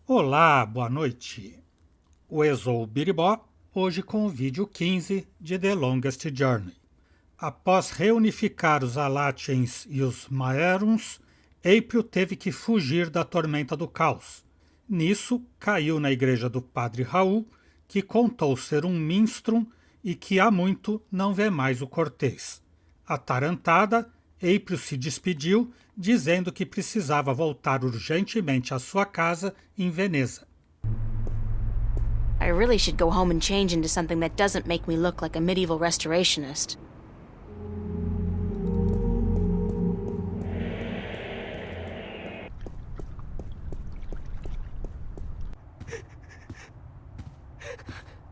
Olá, boa noite. O Exou Biribó, hoje com o vídeo 15 de The Longest Journey. Após reunificar os Alatiens e os Maeruns, April teve que fugir da tormenta do caos. Nisso, caiu na igreja do Padre Raul, que contou ser um minstrum e que há muito não vê mais o Cortês. Atarantada, April se despediu, dizendo que precisava voltar urgentemente à sua casa em Veneza. I really should go home and change into something that doesn't make me look like a medieval restorationist.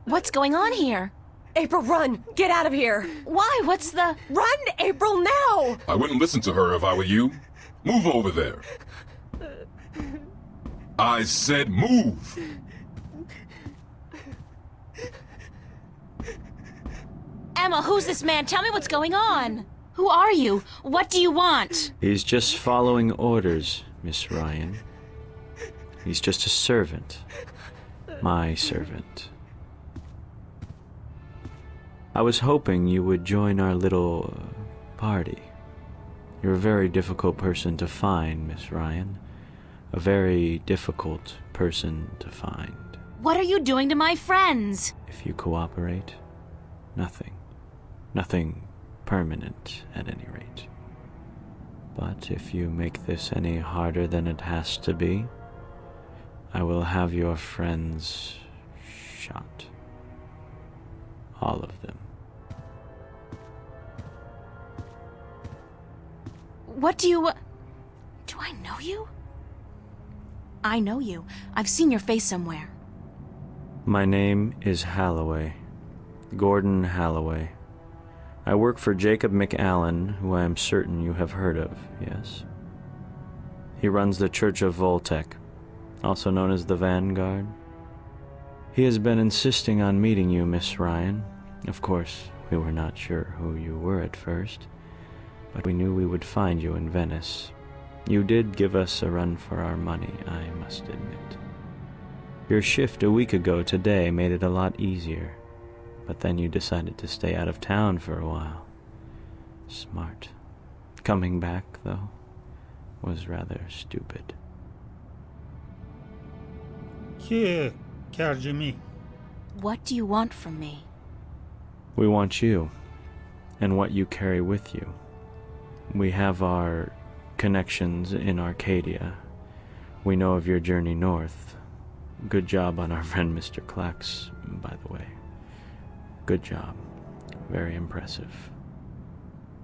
What's going on here? April, run! Get out of here! Why? What's the... Run, April, now! I wouldn't listen to her if I were you. Move over there. I said move! Emma, who's this man? Tell me what's going on. Who are you? What do you want? He's just following orders, Miss Ryan. He's just a servant. My servant. I was hoping you would join our little party. You're a very difficult person to find, Miss Ryan. A very difficult person to find. What are you doing to my friends? If you cooperate, nothing. Nothing permanent, at any rate. But if you make this any harder than it has to be, I will have your friends shot. All of them. What do you... Do I know you? I know you. I've seen your face somewhere. My name is Halloway. Gordon Halloway. I work for Jacob McAllen, who I am certain you have heard of, yes? He runs the Church of Voltec, also known as the Vanguard. He has been insisting on meeting you, Miss Ryan. Of course, we were not sure who you were at first, but we knew we would find you in Venice. You did give us a run for our money, I must admit. Your shift a week ago today made it a lot easier, but then you decided to stay out of town for a while. Smart. Coming back, though, was rather stupid. Que quer de mim? What do you want from me? We want you, and what you carry with you. We have our connections in Arcadia. We know of your journey north. Good job on our friend Mr. Clax, by the way. Good job. Very impressive.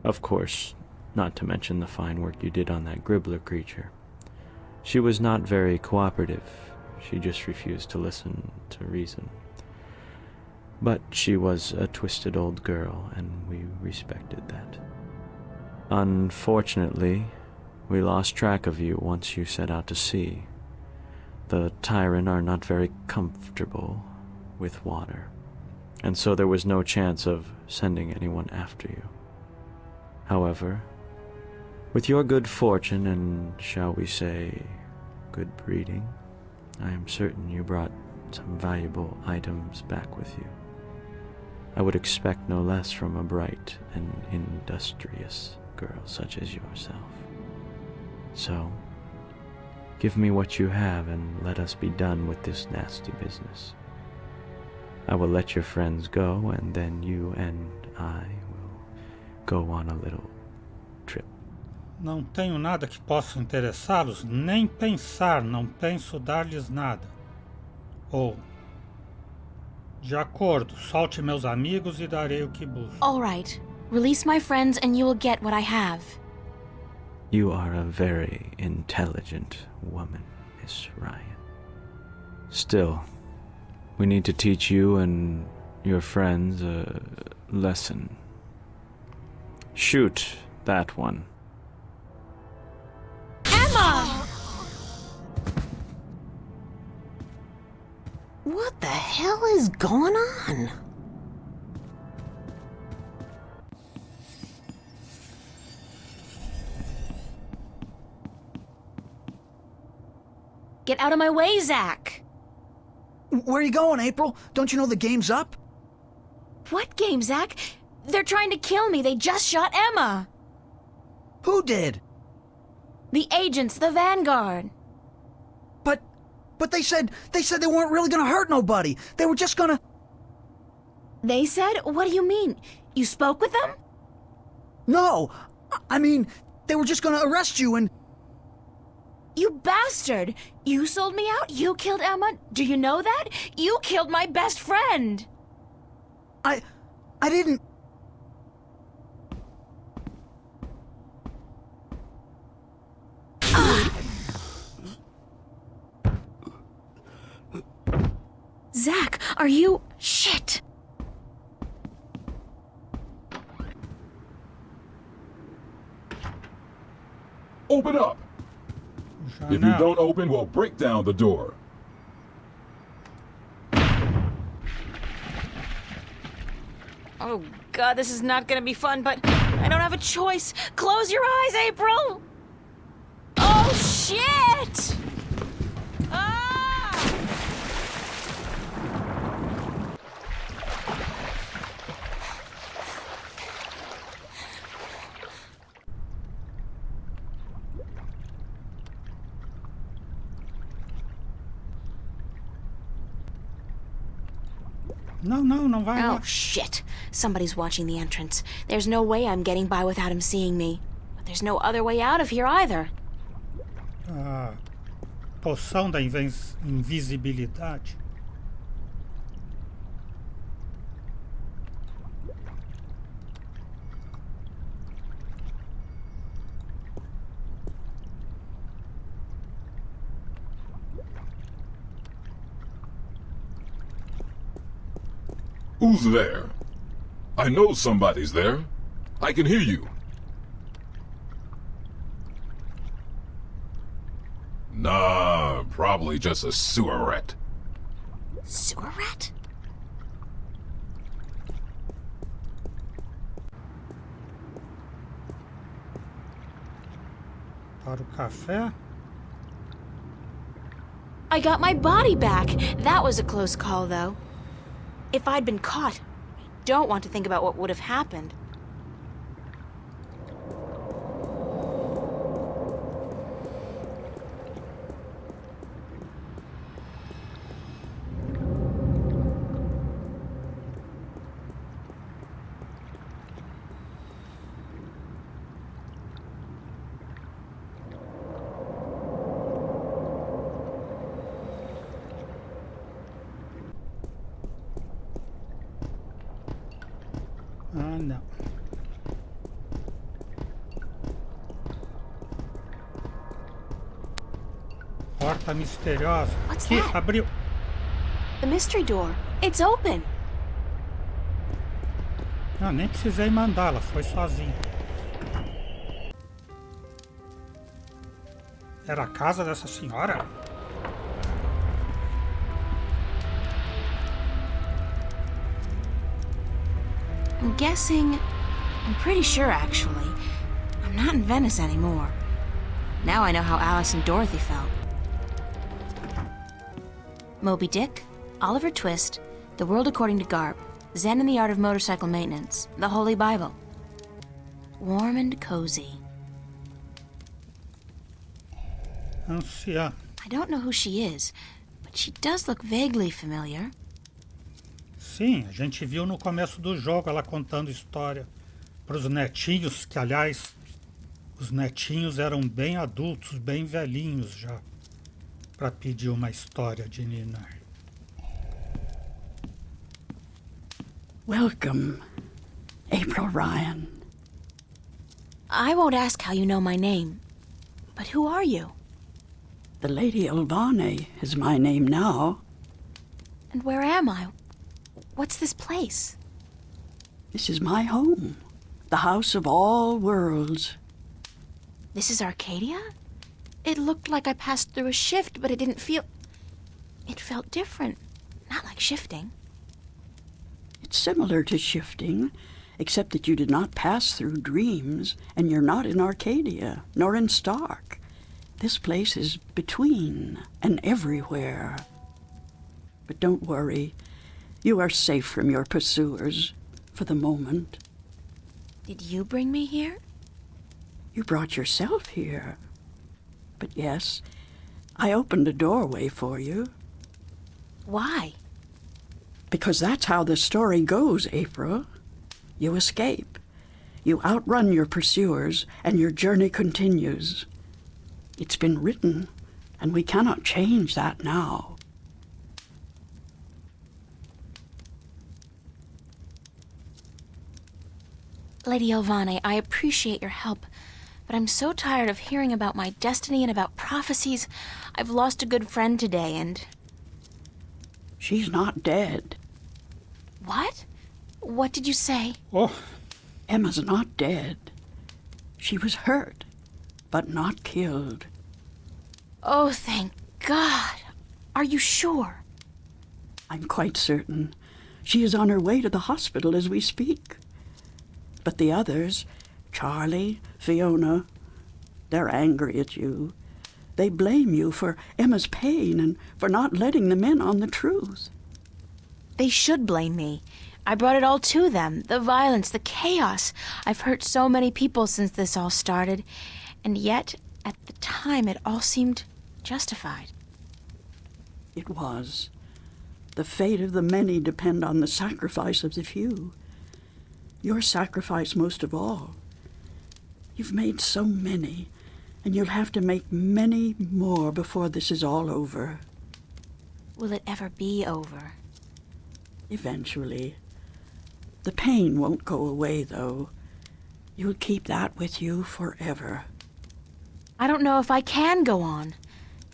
Of course, not to mention the fine work you did on that Gribbler creature. She was not very cooperative. She just refused to listen to reason. But she was a twisted old girl, and we respected that. Unfortunately, we lost track of you once you set out to sea. The Tyran are not very comfortable with water, and so there was no chance of sending anyone after you. However, with your good fortune and, shall we say, good breeding, I am certain you brought some valuable items back with you. I would expect no less from a bright and industrious girl such as yourself. So, give me what you have and let us be done with this nasty business. I will let your friends go, and then you and I will go on a little trip. Não tenho nada que possa interessá-los, nem pensar, não penso dar-lhes nada. Ou, de acordo, solte meus amigos e darei o que busco. All right. Release my friends and you will get what I have. You are a very intelligent woman, Miss Ryan. Still, we need to teach you and your friends a lesson. Shoot that one. Emma! What the hell is going on? Get Out of my way, Zach! Where are you going, April? Don't you know the game's up? What game, Zach? They're trying to kill me. They just shot Emma. Who did? The agents, the Vanguard. But they said they weren't really gonna hurt nobody. They were just gonna... They said? What do you mean? You spoke with them? No, I mean, they were just gonna arrest you and... You bastard! You sold me out? You killed Emma? Do you know that? You killed my best friend! I didn't... Zach, are you... Shit! Open up! Já If you não. don't open, we'll break down the door. Oh, God, this is not gonna be fun, but I don't have a choice. Close your eyes, April! Oh, shit! Ah! Não, não, não vai lá. Oh, shit. Somebody's watching the entrance. There's no way I'm getting by without him seeing me. But there's no other way out of here either. A poção da invisibilidade. Who's there? I know somebody's there. I can hear you. Nah, probably just a sewer rat. Sewer rat? Para o café. I got my body back. That was a close call, though. If I'd been caught, I don't want to think about what would have happened. Ah, não. Porta misteriosa. What's Que that? abriu. The mystery door. It's open. Não, nem precisei mandá-la, foi sozinha. Era a casa dessa senhora? I'm guessing... I'm pretty sure, actually. I'm not in Venice anymore. Now I know how Alice and Dorothy felt. Moby Dick, Oliver Twist, The World According to Garp, Zen and the Art of Motorcycle Maintenance, The Holy Bible. Warm and cozy. Anciã. I don't know who she is, but she does look vaguely familiar. Sim, a gente viu no começo do jogo ela contando história para os netinhos, que aliás, os netinhos eram bem adultos, bem velhinhos já, para pedir uma história de ninar. Welcome, April Ryan. I won't ask how you know my name, but who are you? The Lady Elvane is my name now. And where am I? What's this place? This is my home, the house of all worlds. This is Arcadia? It looked like I passed through a shift, but it didn't feel... It felt different. Not like shifting. It's similar to shifting, except that you did not pass through dreams, and you're not in Arcadia, nor in Stark. This place is between and everywhere. But don't worry. You are safe from your pursuers, for the moment. Did you bring me here? You brought yourself here. But yes, I opened a doorway for you. Why? Because that's how the story goes, April. You escape. You outrun your pursuers, and your journey continues. It's been written, and we cannot change that now. Lady Elvane, I appreciate your help, but I'm so tired of hearing about my destiny and about prophecies. I've lost a good friend today, and... She's not dead. What? What did you say? Oh, Emma's not dead. She was hurt, but not killed. Oh, thank God. Are you sure? I'm quite certain. She is on her way to the hospital as we speak. But the others, Charlie, Fiona, they're angry at you. They blame you for Emma's pain and for not letting them in on the truth. They should blame me. I brought it all to them. The violence, the chaos. I've hurt so many people since this all started. And yet, at the time, it all seemed justified. It was. The fate of the many depend on the sacrifice of the few. Your sacrifice most of all. You've made so many, and you'll have to make many more before this is all over. Will it ever be over? Eventually. The pain won't go away, though. You'll keep that with you forever. I don't know if I can go on.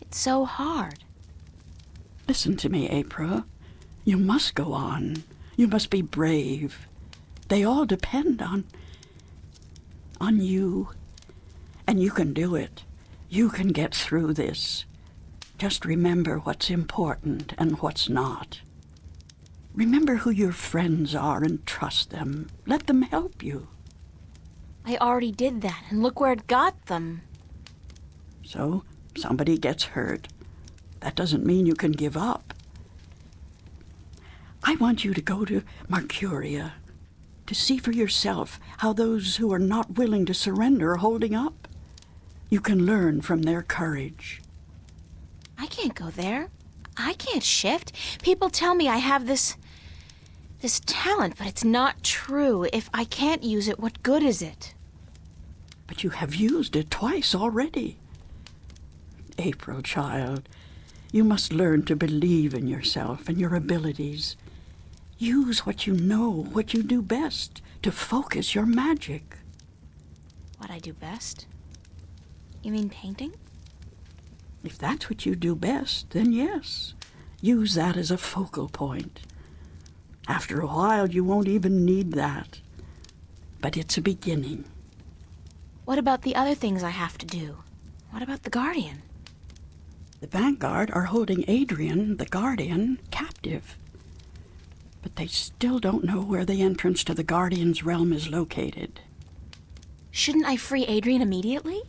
It's so hard. Listen to me, April. You must go on. You must be brave. They all depend on you. And you can do it. You can get through this. Just remember what's important and what's not. Remember who your friends are and trust them. Let them help you. I already did that, and look where it got them. So, somebody gets hurt. That doesn't mean you can give up. I want you to go to Mercuria, to see for yourself how those who are not willing to surrender are holding up. You can learn from their courage. I can't go there. I can't shift. People tell me I have this talent, but it's not true. If I can't use it, what good is it? But you have used it twice already. April, child, you must learn to believe in yourself and your abilities. Use what you know, what you do best, to focus your magic. What I do best? You mean painting? If that's what you do best, then yes. Use that as a focal point. After a while, you won't even need that. But it's a beginning. What about the other things I have to do? What about the Guardian? The Vanguard are holding Adrian, the Guardian, captive. But they still don't know where the entrance to the Guardian's realm is located. Shouldn't I free Adrian immediately?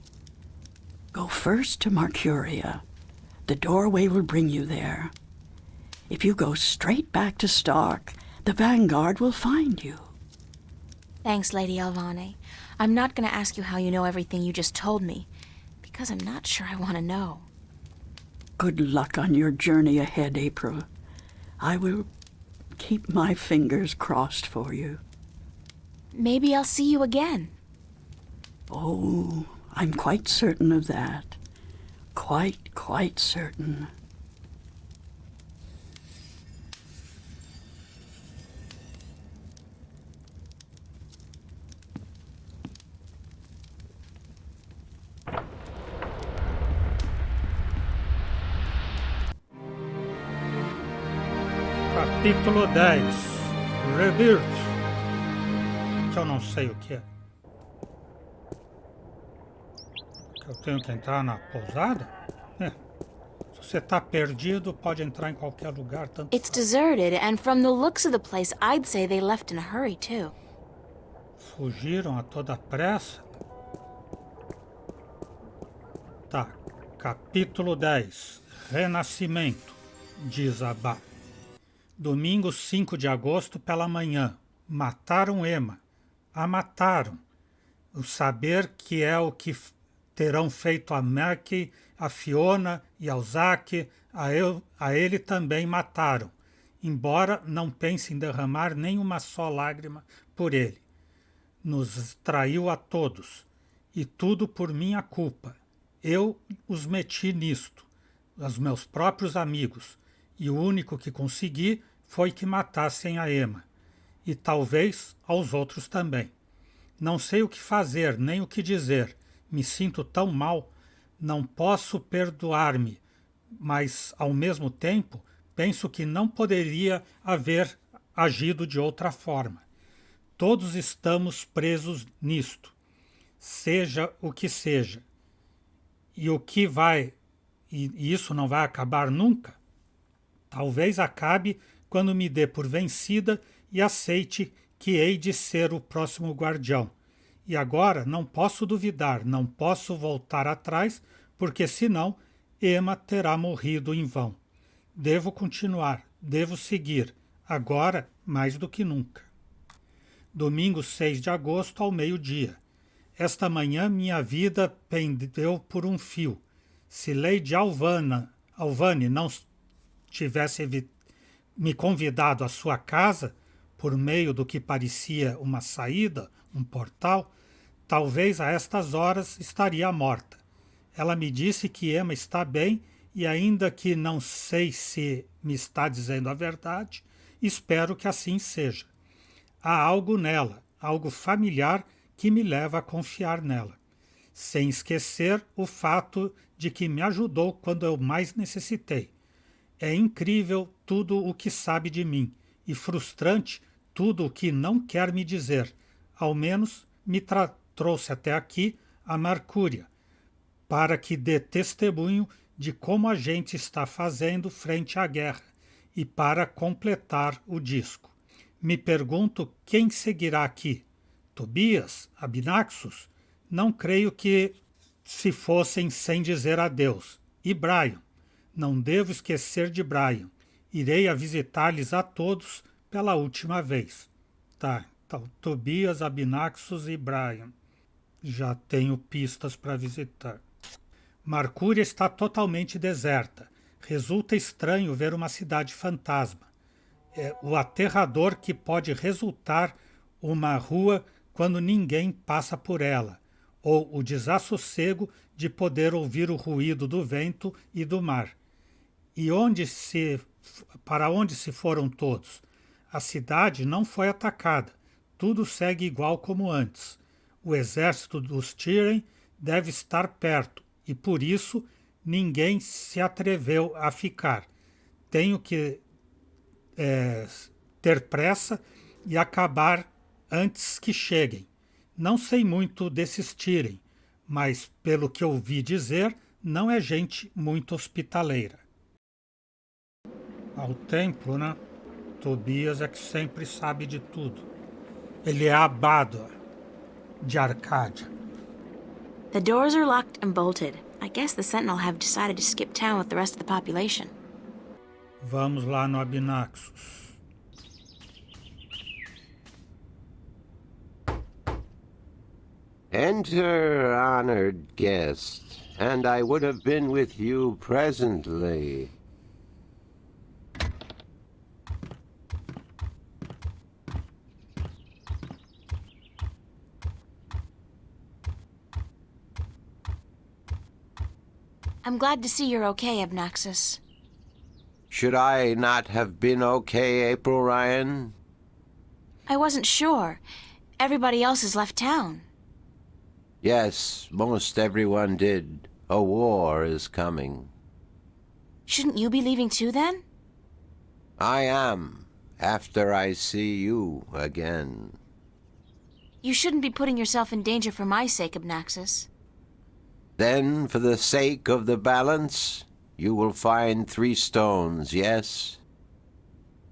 Go first to Mercuria. The doorway will bring you there. If you go straight back to Stark, the Vanguard will find you. Thanks, Lady Elvane. I'm not going to ask you how you know everything you just told me, because I'm not sure I want to know. Good luck on your journey ahead, April. I will keep my fingers crossed for you. Maybe I'll see you again. Oh, I'm quite certain of that. Quite certain. Capítulo 10. Rebirth. Que eu não sei o que é. Que eu tenho que entrar na pousada? Se você tá perdido, pode entrar em qualquer lugar. Tanto It's deserted, and from the looks of the place, I'd say they left in a hurry, too. fugiram a toda pressa. Tá. Capítulo 10. Renascimento, diz Abá. Domingo 5 de agosto pela manhã. Mataram Emma. A mataram. O saber que é o que terão feito a Maggie, a Fiona e ao Zack, a ele também mataram, embora não pense em derramar nem uma só lágrima por ele. Nos traiu a todos, e tudo por minha culpa. Eu os meti nisto, os meus próprios amigos, e o único que consegui foi que matassem a Emma, e talvez aos outros também. Não sei o que fazer, nem o que dizer. Me sinto tão mal, não posso perdoar-me, mas, ao mesmo tempo, penso que não poderia haver agido de outra forma. Todos estamos presos nisto, seja o que seja. E o que vai, e isso não vai acabar nunca? Talvez acabe quando me dê por vencida e aceite que hei de ser o próximo guardião. E agora não posso duvidar, não posso voltar atrás, porque senão Emma terá morrido em vão. Devo continuar, devo seguir, agora mais do que nunca. Domingo 6 de agosto ao meio-dia. Esta manhã minha vida pendeu por um fio. Se Lady Alvane não tivesse me convidado à sua casa, por meio do que parecia uma saída, um portal, talvez a estas horas estaria morta. Ela me disse que Emma está bem e, ainda que não sei se me está dizendo a verdade, espero que assim seja. Há algo nela, algo familiar que me leva a confiar nela, sem esquecer o fato de que me ajudou quando eu mais necessitei. É incrível tudo o que sabe de mim e frustrante tudo o que não quer me dizer. Ao menos me trouxe até aqui a Mercúria, para que dê testemunho de como a gente está fazendo frente à guerra e para completar o disco. Me pergunto quem seguirá aqui. Tobias? Abinaxos? Não creio que se fossem sem dizer adeus. E Brian? Não devo esquecer de Brian. Irei a visitar-lhes a todos pela última vez. Tá, então, Tobias, Abinaxos e Brian. Já tenho pistas para visitar. Mercúria está totalmente deserta. Resulta estranho ver uma cidade fantasma. É o aterrador que pode resultar uma rua quando ninguém passa por ela, ou o desassossego de poder ouvir o ruído do vento e do mar. E para onde se foram todos? A cidade não foi atacada. Tudo segue igual como antes. O exército dos Tyrion deve estar perto, e por isso ninguém se atreveu a ficar. Tenho que ter pressa e acabar antes que cheguem. Não sei muito desses Tyrion, mas pelo que ouvi dizer, não é gente muito hospitaleira. Ao templo, né? Tobias é que sempre sabe de tudo. Ele é Amadora de Arcádia. The doors are locked and bolted. I guess the Sentinel have decided to skip town with the rest of the population. Vamos lá no Abinaxos. Enter, honored guest, and I would have been with you presently. I'm glad to see you're okay, Abnaxus. Should I not have been okay, April Ryan? I wasn't sure. Everybody else has left town. Yes, most everyone did. A war is coming. Shouldn't you be leaving too, then? I am, after I see you again. You shouldn't be putting yourself in danger for my sake, Abnaxus. Then, for the sake of the balance, you will find 3 stones, yes?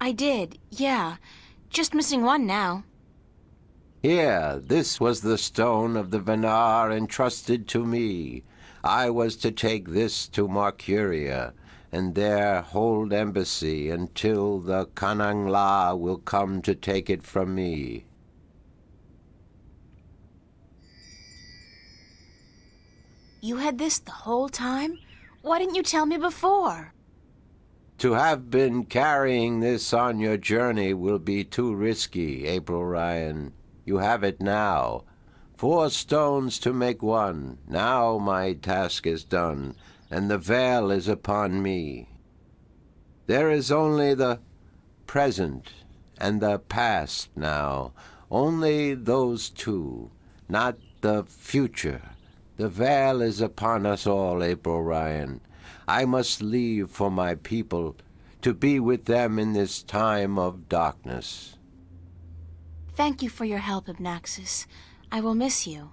I did, yeah. Just missing one now. Here, this was the stone of the Venar entrusted to me. I was to take this to Mercuria, and there hold embassy until the Kanang-La will come to take it from me. You had this the whole time? Why didn't you tell me before? To have been carrying this on your journey will be too risky, April Ryan. You have it now. 4 stones to make 1. Now my task is done, and the veil is upon me. There is only the present and the past now. Only those 2, not the future. The veil is upon us all, April Ryan. I must leave for my people, to be with them in this time of darkness. Thank you for your help, Abnaxis. I will miss you.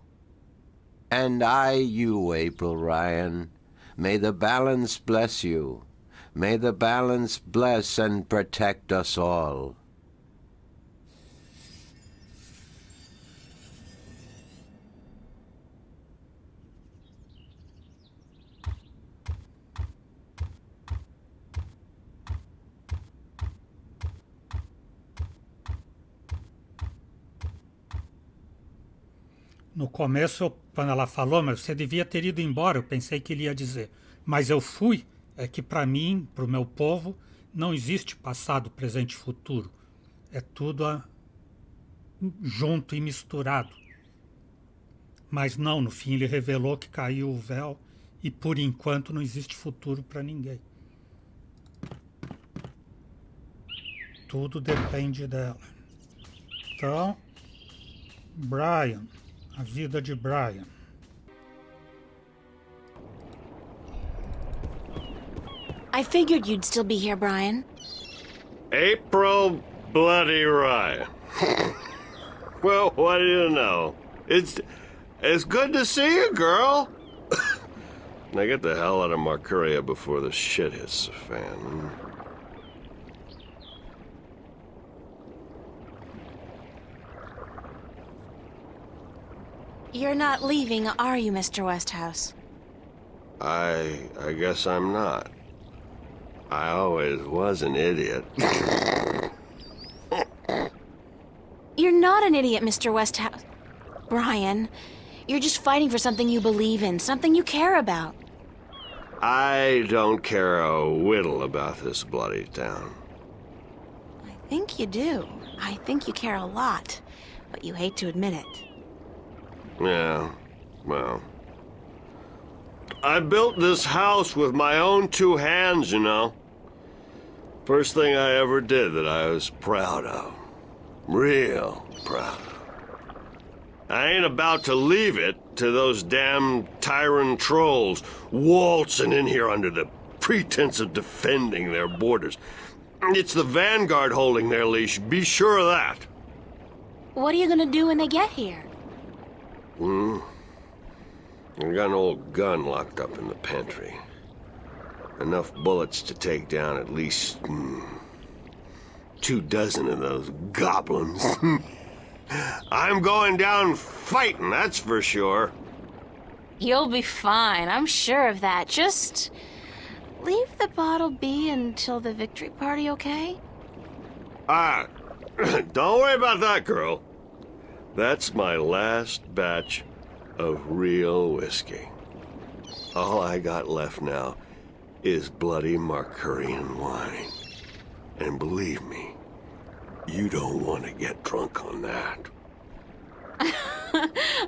And I you, April Ryan. May the balance bless you. May the balance bless and protect us all. No começo, quando ela falou, mas você devia ter ido embora, eu pensei que ele ia dizer. Mas eu fui, é que para mim, para o meu povo, não existe passado, presente e futuro. É tudo junto e misturado. Mas não, no fim ele revelou que caiu o véu e por enquanto não existe futuro para ninguém. Tudo depende dela. Então, Brian, a vida de Brian. I figured you'd still be here, Brian. April Bloody Ryan. Well, what do you know? It's good to see you, girl. Now get the hell out of Mercuria before the shit hits the fan. You're not leaving, are you, Mr. Westhouse? I guess I'm not. I always was an idiot. You're not an idiot, Mr. Westhouse. Brian, you're just fighting for something you believe in, something you care about. I don't care a whittle about this bloody town. I think you do. I think you care a lot, but you hate to admit it. Yeah, well. I built this house with my own 2 hands, you know. First thing I ever did that I was proud of. Real proud of. I ain't about to leave it to those damn tyrant trolls waltzing in here under the pretense of defending their borders. It's the Vanguard holding their leash, be sure of that. What are you gonna do when they get here? I got an old gun locked up in the pantry. Enough bullets to take down at least 24 of those goblins. I'm going down fighting, that's for sure. You'll be fine, I'm sure of that. Just leave the bottle be until the victory party, okay? Don't worry about that, girl. That's my last batch of real whiskey. All I got left now is bloody Mercurian wine. And believe me, you don't want to get drunk on that.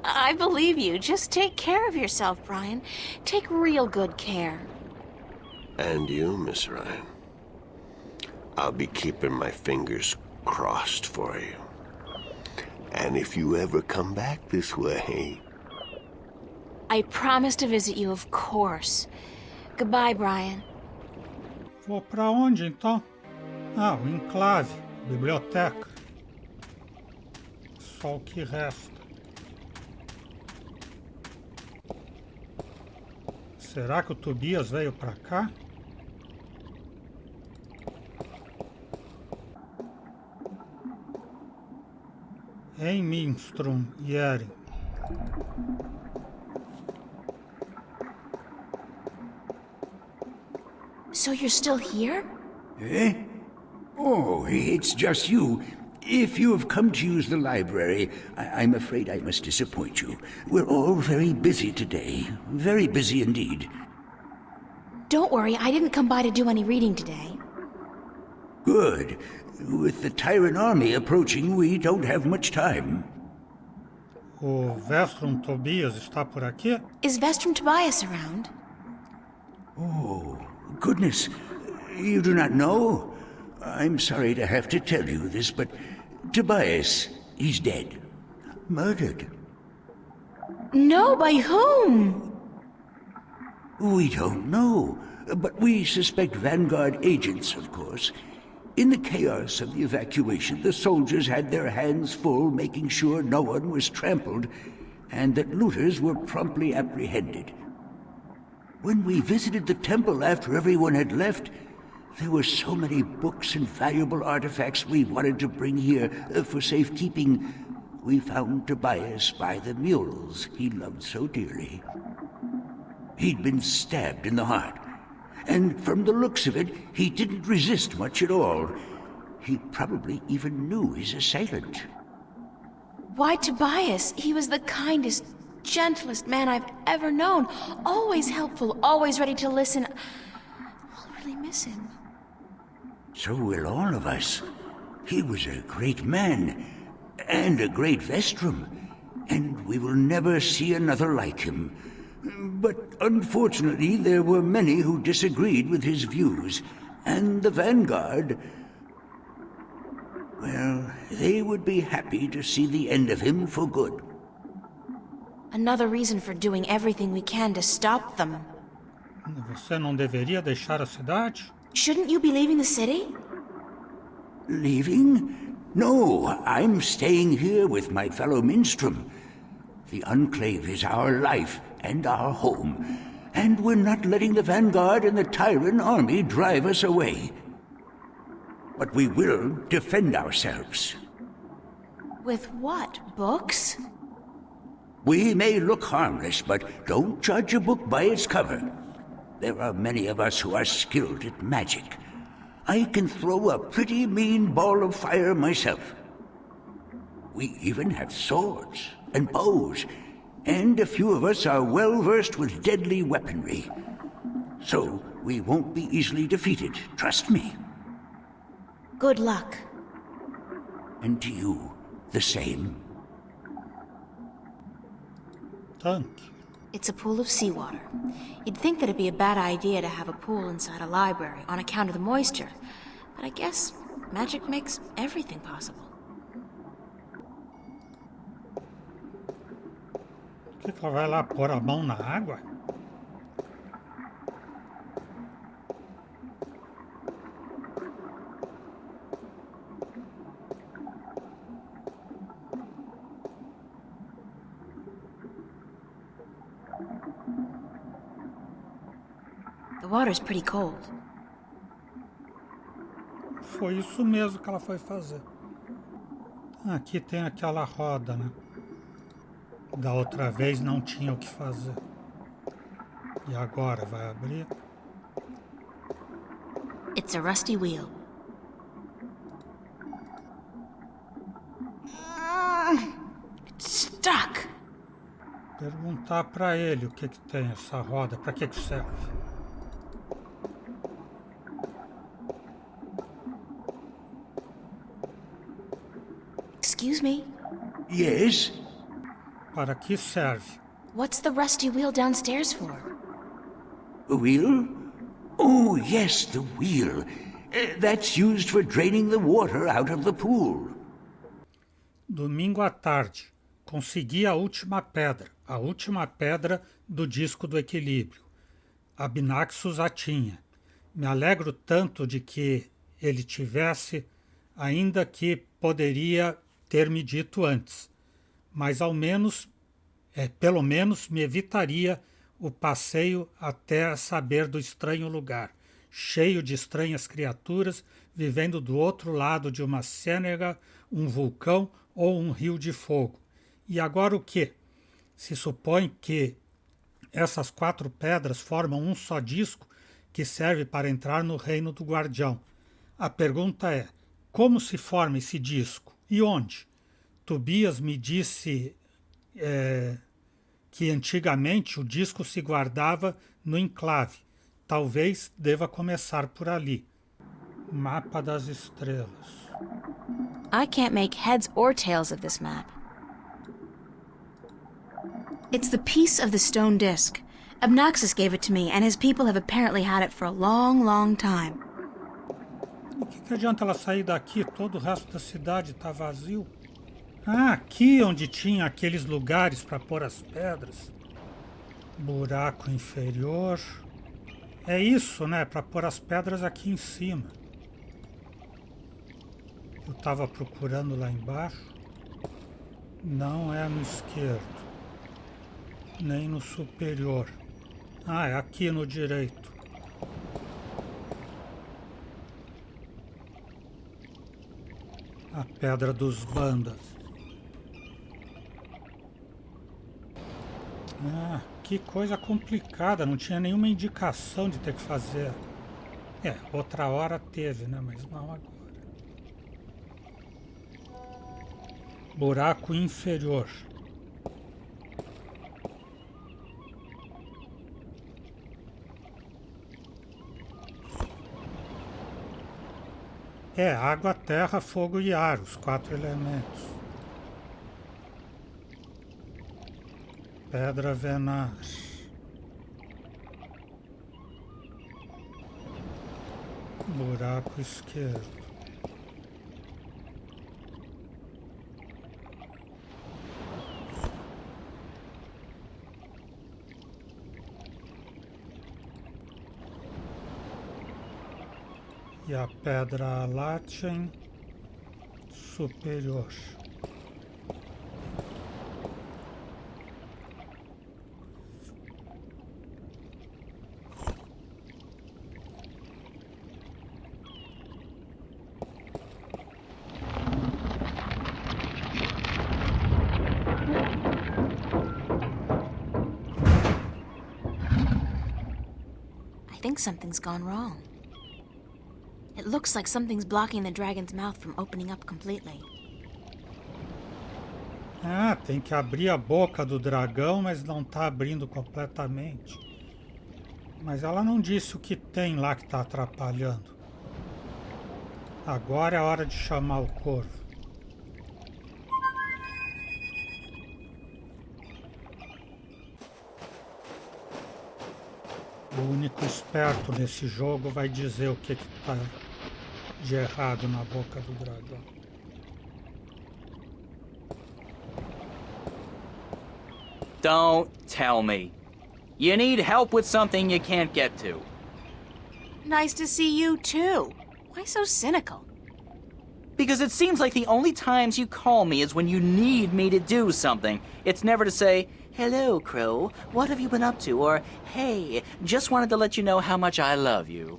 I believe you. Just take care of yourself, Brian. Take real good care. And you, Miss Ryan. I'll be keeping my fingers crossed for you. And if you ever come back this way... I promise to visit you, of course. Goodbye, Brian. Vou para onde, então? Ah, o enclave, biblioteca. Só o que resta. Será que o Tobias veio para cá? Em Minstrom, Yeri. So you're still here? Eh? Oh, it's just you. If you have come to use the library, I'm afraid I must disappoint you. We're all very busy today. Very busy indeed. Don't worry, I didn't come by to do any reading today. Good. With the tyrant army approaching, we don't have much time. O Vestrum Tobias está por aqui? Is Vestrum Tobias around? Oh, goodness. You do not know? I'm sorry to have to tell you this, but Tobias, he's dead. Murdered. No, by whom? We don't know, but we suspect Vanguard agents, of course. In the chaos of the evacuation, the soldiers had their hands full making sure no one was trampled, and that looters were promptly apprehended. When we visited the temple after everyone had left, there were so many books and valuable artifacts we wanted to bring here for safekeeping. We found Tobias by the mules he loved so dearly. He'd been stabbed in the heart, and from the looks of it, he didn't resist much at all. He probably even knew his assailant. Why Tobias? He was the kindest, gentlest man I've ever known. Always helpful, always ready to listen. I'll really miss him. So will all of us. He was a great man, and a great Vestrum, and we will never see another like him. But unfortunately, there were many who disagreed with his views, and the Vanguard, well, they would be happy to see the end of him for good. Another reason for doing everything we can to stop them. Você não deveria deixar a cidade? Shouldn't you be leaving the city? Leaving? No, I'm staying here with my fellow minstrel. The Enclave is our life and our home, and we're not letting the Vanguard and the Tyrant army drive us away. But we will defend ourselves. With what? Books? We may look harmless, but don't judge a book by its cover. There are many of us who are skilled at magic. I can throw a pretty mean ball of fire myself. We even have swords and bows, and a few of us are well versed with deadly weaponry. So we won't be easily defeated, trust me. Good luck. And to you, the same. Tanque. It's a pool of seawater. You'd think that it'd be a bad idea to have a pool inside a library on account of the moisture, but I guess magic makes everything possible. Por que ela vai lá pôr a mão na água? The water's pretty cold. Foi isso mesmo que ela foi fazer. Aqui tem aquela roda, né? Da outra vez não tinha o que fazer. E agora vai abrir? It's a rusty wheel. It's stuck. Perguntar pra ele o que tem essa roda, pra que serve? Excuse me? Yes? Para que serve? What's the rusty wheel downstairs for? A wheel? Oh, yes, the wheel. That's used for draining the water out of the pool. Domingo à tarde, consegui a última pedra do disco do equilíbrio. Abinaxus a tinha. Me alegro tanto de que ele tivesse, ainda que poderia ter me dito antes, mas pelo menos me evitaria o passeio até saber do estranho lugar, cheio de estranhas criaturas, vivendo do outro lado de uma ciénaga, um vulcão ou um rio de fogo. E agora o quê? Se supõe que essas 4 pedras formam um só disco que serve para entrar no reino do guardião. A pergunta é, como se forma esse disco e onde? Tobias me disse que antigamente o disco se guardava no enclave. Talvez deva começar por ali. Mapa das estrelas. I can't make heads or tails of this map. It's the piece of the stone disc. Obnoxus gave it to me, and his people have apparently had it for a long, long time. O que adianta ela sair daqui? Todo o resto da cidade está vazio. Ah, aqui onde tinha aqueles lugares para pôr as pedras. Buraco inferior. É isso, né? Para pôr as pedras aqui em cima. Eu estava procurando lá embaixo. Não é no esquerdo. Nem no superior. Ah, é aqui no direito. A pedra dos bandas. Ah, que coisa complicada. Não tinha nenhuma indicação de ter que fazer. Outra hora teve, né? Mas não agora. Buraco inferior. Água, terra, fogo e ar, os 4 elementos. Pedra venar. Buraco esquerdo. E a pedra Latin superior. I think something's gone wrong. It looks like something's blocking the dragon's mouth from opening up completely. Ah, tem que abrir a boca do dragão, mas não está abrindo completamente. Mas ela não disse o que tem lá que está atrapalhando. Agora é a hora de chamar o corvo. O único esperto nesse jogo vai dizer o que está de errado na boca do dragão. Don't tell me. You need help with something you can't get to. Nice to see you, too. Why so cynical? Because it seems like the only times you call me is when you need me to do something. It's never to say, "Hello, Crow. What have you been up to?" Or, "Hey, just wanted to let you know how much I love you."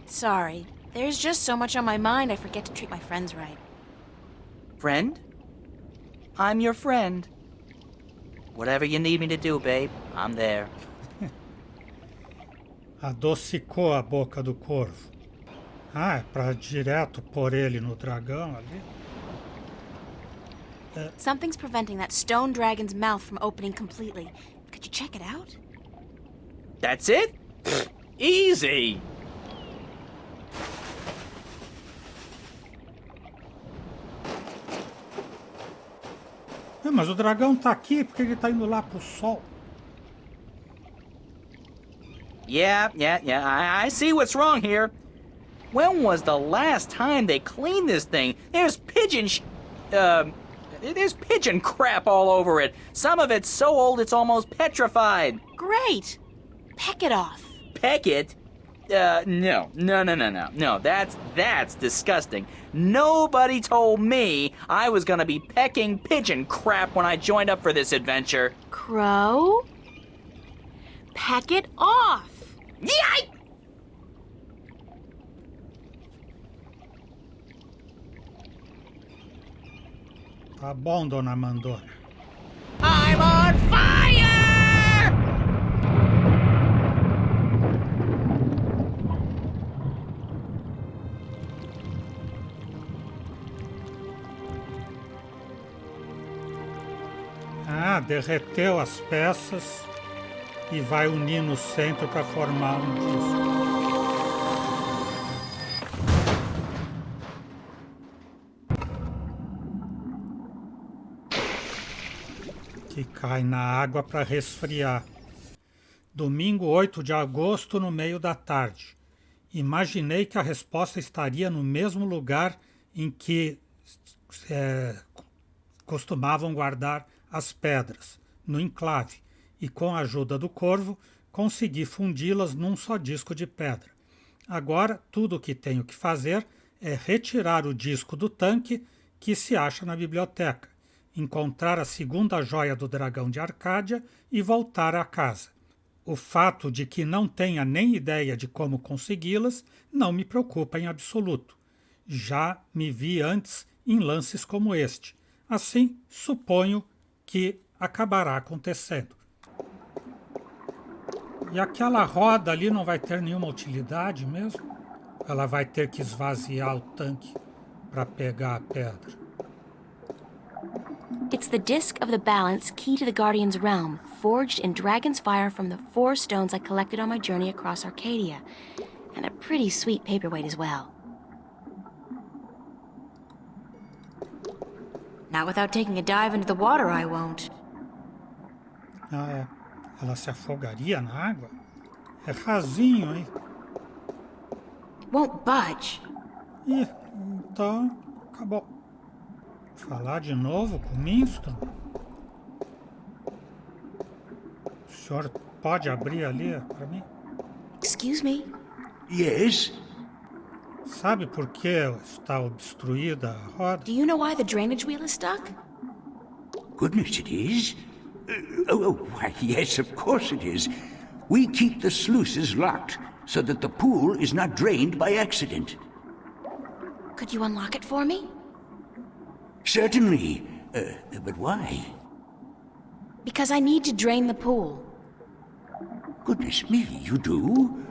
Sorry. There's just so much on my mind I forget to treat my friends right. Friend? I'm your friend. Whatever you need me to do, babe, I'm there. Adocicou a boca do corvo. Ah, é pra direto pôr ele no dragão ali? Something's preventing that stone dragon's mouth from opening completely. Could you check it out? That's it? Easy! Mas o dragão tá aqui porque ele tá indo lá pro sol. Yeah, I see what's wrong here. When was the last time they cleaned this thing? There's there's pigeon crap all over it. Some of it's so old it's almost petrified. Great! Peck it off. Peck it? No, that's disgusting. Nobody told me I was gonna be pecking pigeon crap when I joined up for this adventure. Crow? Peck it off! Yike! Tá bom, dona Mandona. I'm on fire! Ah, derreteu as peças e vai unir no centro para formar um disco. Que cai na água para resfriar. Domingo 8 de agosto, no meio da tarde. Imaginei que a resposta estaria no mesmo lugar em que costumavam guardar as pedras, no enclave, e com a ajuda do corvo consegui fundi-las num só disco de pedra. Agora, tudo o que tenho que fazer é retirar o disco do tanque que se acha na biblioteca, encontrar a segunda joia do dragão de Arcádia e voltar à casa. O fato de que não tenha nem ideia de como consegui-las não me preocupa em absoluto. Já me vi antes em lances como este. Assim, suponho que acabará acontecendo. E aquela roda ali não vai ter nenhuma utilidade mesmo? Ela vai ter que esvaziar o tanque para pegar a pedra. It's the disc of the balance key to the Guardian's realm, forged in dragon's fire from the 4 stones I collected on my journey across Arcadia. And a pretty sweet paperweight as well. Not without taking a dive into the water, I won't. Ah, é. Ela se afogaria na água? É rasinho, hein? It won't budge. Ih, então acabou. Falar de novo com Winston? O senhor pode abrir ali para mim? Excuse me? Yes? Sabe por que está obstruída a roda? Do you know why the drainage wheel is stuck? Goodness, it is. Why, yes, of course it is. We keep the sluices locked so that the pool is not drained by accident. Could you unlock it for me? Certainly. But why? Because I need to drain the pool. Goodness me, you do?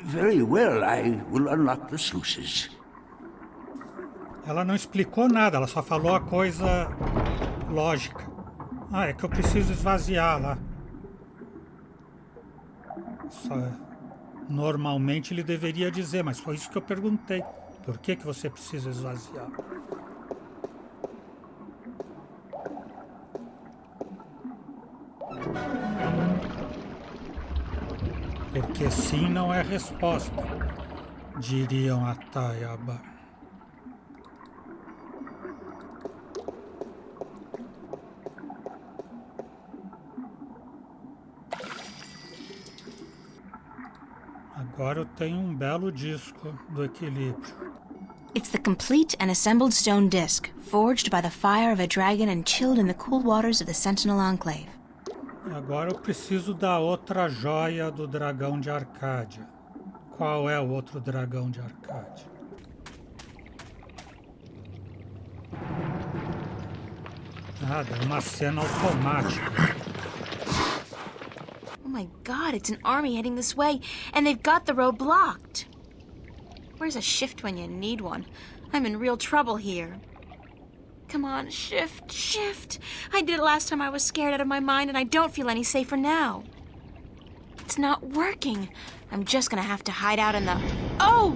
Very well, I will unlock the sluices. Ela não explicou nada, ela só falou a coisa lógica. Ah, é que eu preciso esvaziar lá. Normalmente ele deveria dizer, mas foi isso que eu perguntei. Por que você precisa esvaziar? Porque sim não é resposta, diriam a Taiaba. Agora eu tenho um belo disco do equilíbrio. It's the complete and assembled stone disc, forged by the fire of a dragon and chilled in the cool waters of the Sentinel Enclave. Agora eu preciso da outra joia do dragão de Arcádia. Qual é o outro dragão de Arcádia? Ah, deu uma cena automática. Oh my god, it's an army heading this way, and they've got the road blocked. Where's a shift when you need one? I'm in real trouble here. Come on, shift, shift. I did it last time I was scared out of my mind, and I don't feel any safer now. It's not working. I'm just gonna have to hide out in the... Oh!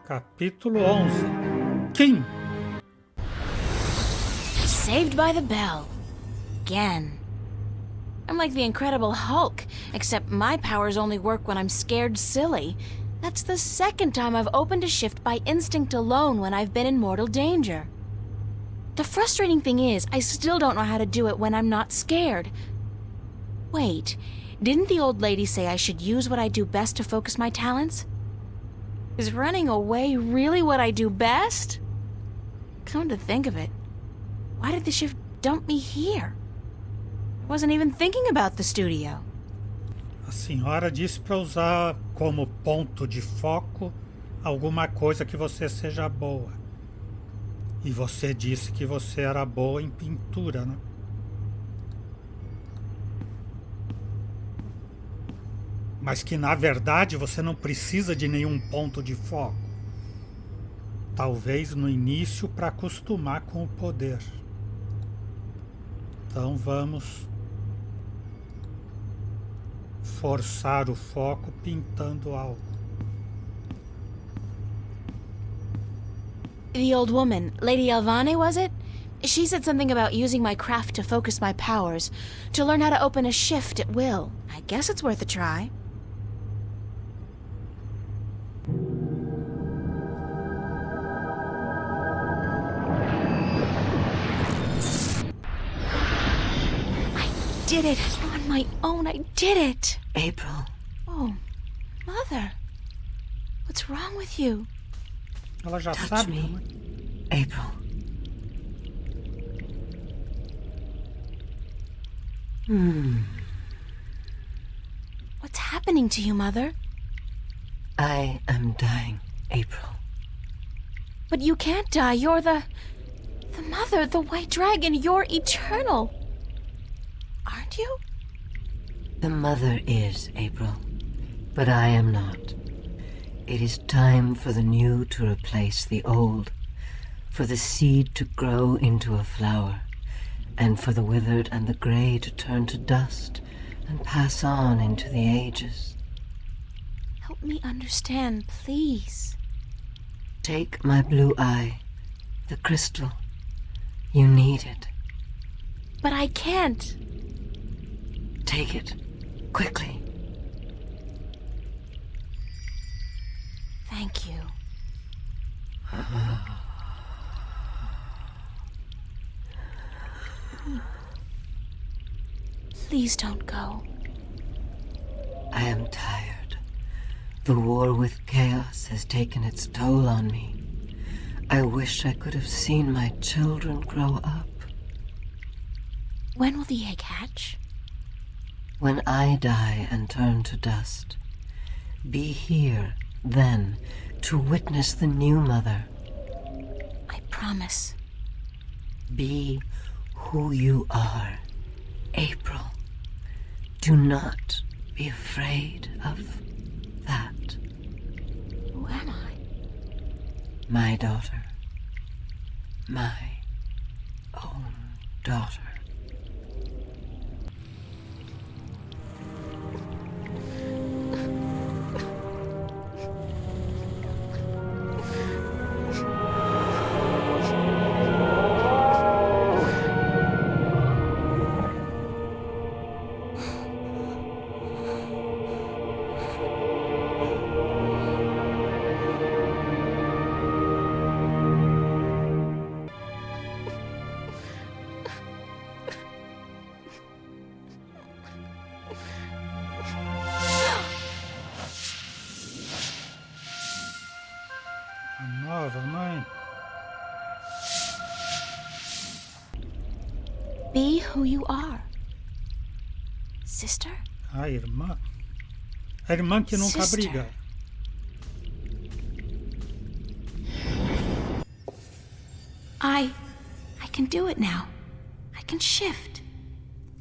Capítulo 11. Kim! Saved by the bell. Again. I'm like the Incredible Hulk, except my powers only work when I'm scared silly. That's the second time I've opened a shift by instinct alone when I've been in mortal danger. The frustrating thing is, I still don't know how to do it when I'm not scared. Wait, didn't the old lady say I should use what I do best to focus my talents? Is running away really what I do best? Come to think of it, why did the shift dump me here? I wasn't even thinking about the studio. A senhora disse para usar como ponto de foco alguma coisa que você seja boa. E você disse que você era boa em pintura, né? Mas que na verdade você não precisa de nenhum ponto de foco. Talvez no início para acostumar com o poder. Então vamos forçar o foco pintando algo. The old woman, Lady Elvane, was it? She said something about using my craft to focus my powers, to learn how to open a shift at will. I guess it's worth a try. I did it! On my own, I did it! April. Oh, Mother. What's wrong with you? Ela já Touch sabe, me. né? April. What's happening to you, Mother? I am dying, April. But you can't die. You're the Mother, the White Dragon. You're eternal. Aren't you? The mother is, April, but I am not. It is time for the new to replace the old, for the seed to grow into a flower, and for the withered and the gray to turn to dust and pass on into the ages. Help me understand, please. Take my blue eye, the crystal. You need it. But I can't. Take it, quickly. Thank you. Please don't go. I am tired. The war with chaos has taken its toll on me. I wish I could have seen my children grow up. When will the egg hatch? When I die and turn to dust, be here then to witness the new mother. I promise. Be who you are, April. Do not be afraid of that. Who am I? My daughter. My own daughter. Nova mãe. Be who you are. Sister? A irmã. A irmã que nunca Sister. briga. I can do it now. I can shift.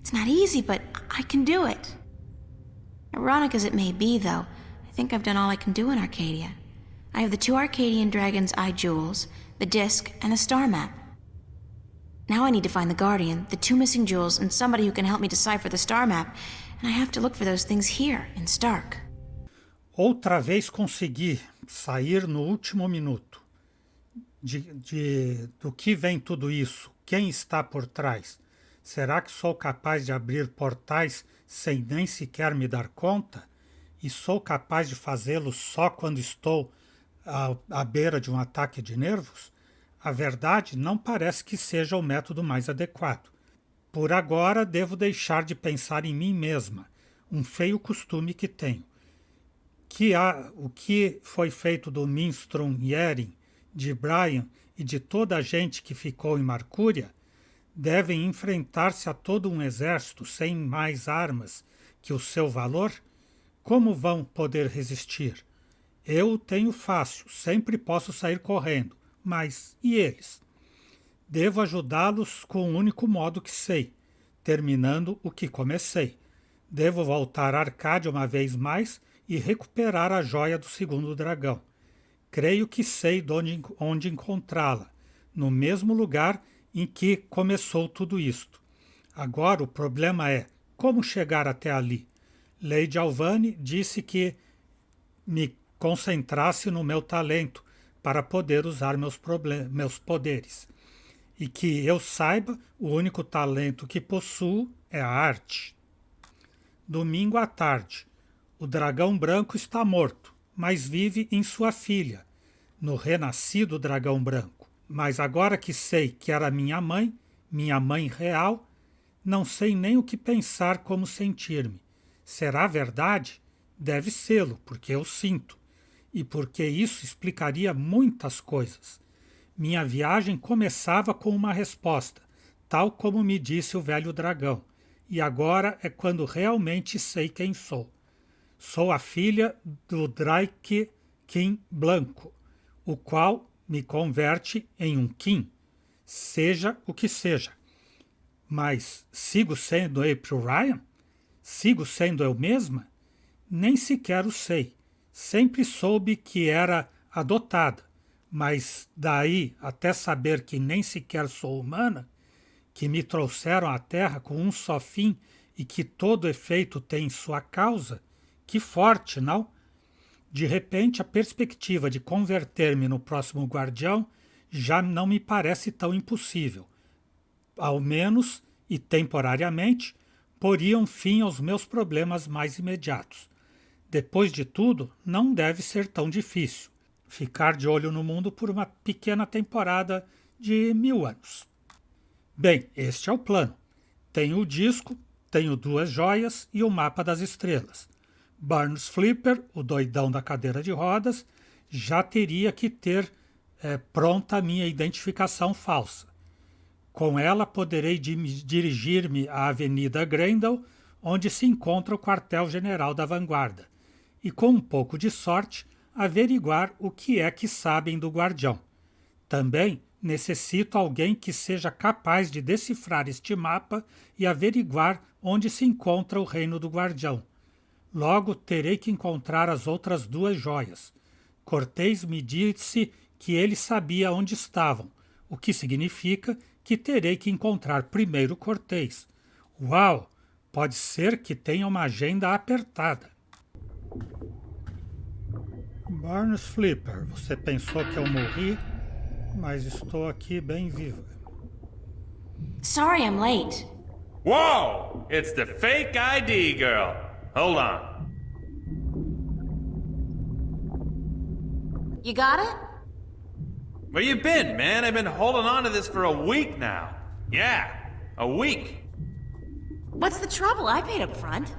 It's not easy, but I can do it. Ironic as it may be, though, I think I've done all I can do in Arcadia. I have the 2 Arcadian Dragon's Eye jewels, the disc, and a star map. Now I need to find the Guardian, the 2 missing jewels, and somebody who can help me decipher the star map, and I have to look for those things here, in Stark. Outra vez consegui sair no último minuto. Do que vem tudo isso? Quem está por trás? Será que sou capaz de abrir portais sem nem sequer me dar conta? E sou capaz de fazê-lo só quando estou à beira de um ataque de nervos? A verdade não parece que seja o método mais adequado. Por agora, devo deixar de pensar em mim mesma, um feio costume que tenho. O que foi feito do Minstrom Yeren, de Brian e de toda a gente que ficou em Marcúria, devem enfrentar-se a todo um exército sem mais armas que o seu valor? Como vão poder resistir? Eu o tenho fácil, sempre posso sair correndo, mas e eles? Devo ajudá-los com o único modo que sei, terminando o que comecei. Devo voltar a Arcádia uma vez mais e recuperar a joia do segundo dragão. creio que sei onde encontrá-la, no mesmo lugar em que começou tudo isto. Agora o problema é como chegar até ali. Lady Alvane disse que me concentrasse no meu talento para poder usar meus poderes. E que eu saiba, o único talento que possuo é a arte. Domingo à tarde. O dragão branco está morto, mas vive em sua filha, no renascido dragão branco. Mas agora que sei que era minha mãe real, não sei nem o que pensar, como sentir-me. Será verdade? Deve sê-lo, porque eu sinto. E porque isso explicaria muitas coisas. Minha viagem começava com uma resposta, tal como me disse o velho dragão. E agora é quando realmente sei quem sou. Sou a filha do Drake King Blanco, o qual me converte em um King, seja o que seja. Mas sigo sendo April Ryan? Sigo sendo eu mesma? Nem sequer o sei. Sempre soube que era adotada, mas daí até saber que nem sequer sou humana, que me trouxeram à Terra com um só fim e que todo efeito tem sua causa, que forte, não? De repente, a perspectiva de converter-me no próximo guardião já não me parece tão impossível. Ao menos, e temporariamente, poriam fim aos meus problemas mais imediatos. Depois de tudo, não deve ser tão difícil ficar de olho no mundo por uma pequena temporada de 1000 anos. Bem, este é o plano. Tenho o disco, tenho 2 joias e o mapa das estrelas. Burns Flipper, o doidão da cadeira de rodas, já teria que ter pronta a minha identificação falsa. Com ela poderei dirigir-me à Avenida Grendel, onde se encontra o quartel-general da vanguarda, e com um pouco de sorte averiguar o que é que sabem do guardião. Também necessito alguém que seja capaz de decifrar este mapa e averiguar onde se encontra o reino do guardião. Logo terei que encontrar as outras 2 joias. Cortês me disse que ele sabia onde estavam, o que significa que terei que encontrar primeiro Cortês. Uau! Pode ser que tenha uma agenda apertada. Burns Flipper, você pensou que eu morri, mas estou aqui bem viva. Sorry I'm late. Whoa! It's the fake ID girl. Hold on. You got it? Where you been, man? I've been holding on to this for a week now. Yeah, a week. What's the trouble? I paid up front.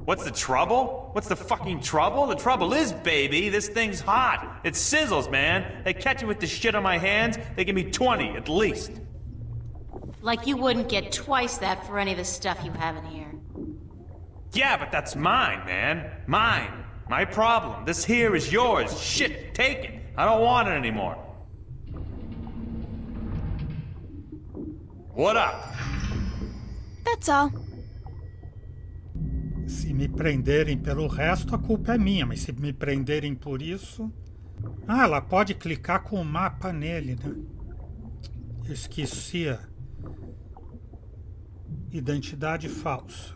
What's the trouble? What's the fucking trouble? The trouble is, baby, this thing's hot. It sizzles, man. They catch me with the shit on my hands, they give me 20 at least. Like you wouldn't get twice that for any of the stuff you have in here. Yeah, but that's mine, man. Mine. My problem. This here is yours. Shit, take it. I don't want it anymore. What up? That's all. Se me prenderem pelo resto, a culpa é minha, mas se me prenderem por isso... Ah, ela pode clicar com o mapa nele, né? Eu esquecia. Identidade falsa.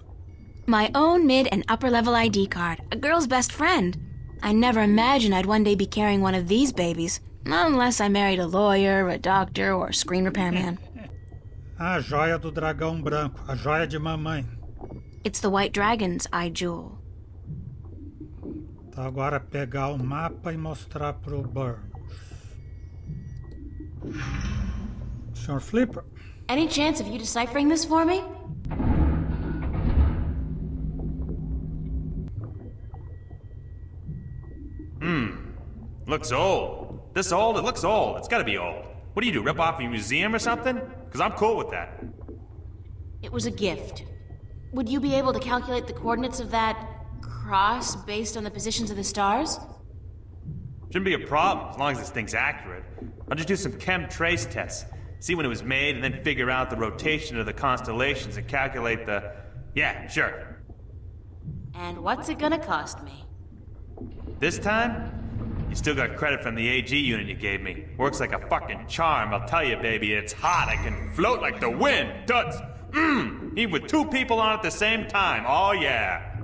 My own mid and upper level ID card. A girl's best friend. I never imagined I'd one day be carrying one of these babies. Unless I married a lawyer, a doctor, or a screen repairman. A joia do dragão branco. A joia de mamãe. It's the White Dragon's eye jewel. Então agora pegar o mapa e mostrar pro Burns. Sr. Flipper? Any chance of you deciphering this for me? Looks old. This old? It looks old. It's gotta be old. What do you do, rip off a museum or something? Because I'm cool with that. It was a gift. Would you be able to calculate the coordinates of that cross based on the positions of the stars? Shouldn't be a problem as long as this thing's accurate. I'll just do some chem trace tests. See when it was made and then figure out the rotation of the constellations and calculate the... Yeah, sure. And what's it gonna cost me? This time, You still got credit from the AG unit you gave me. Works like a fucking charm, I'll tell you, baby. It's hot. I can float like the wind. Toots. Eat with 2 people on at the same time. Oh, yeah.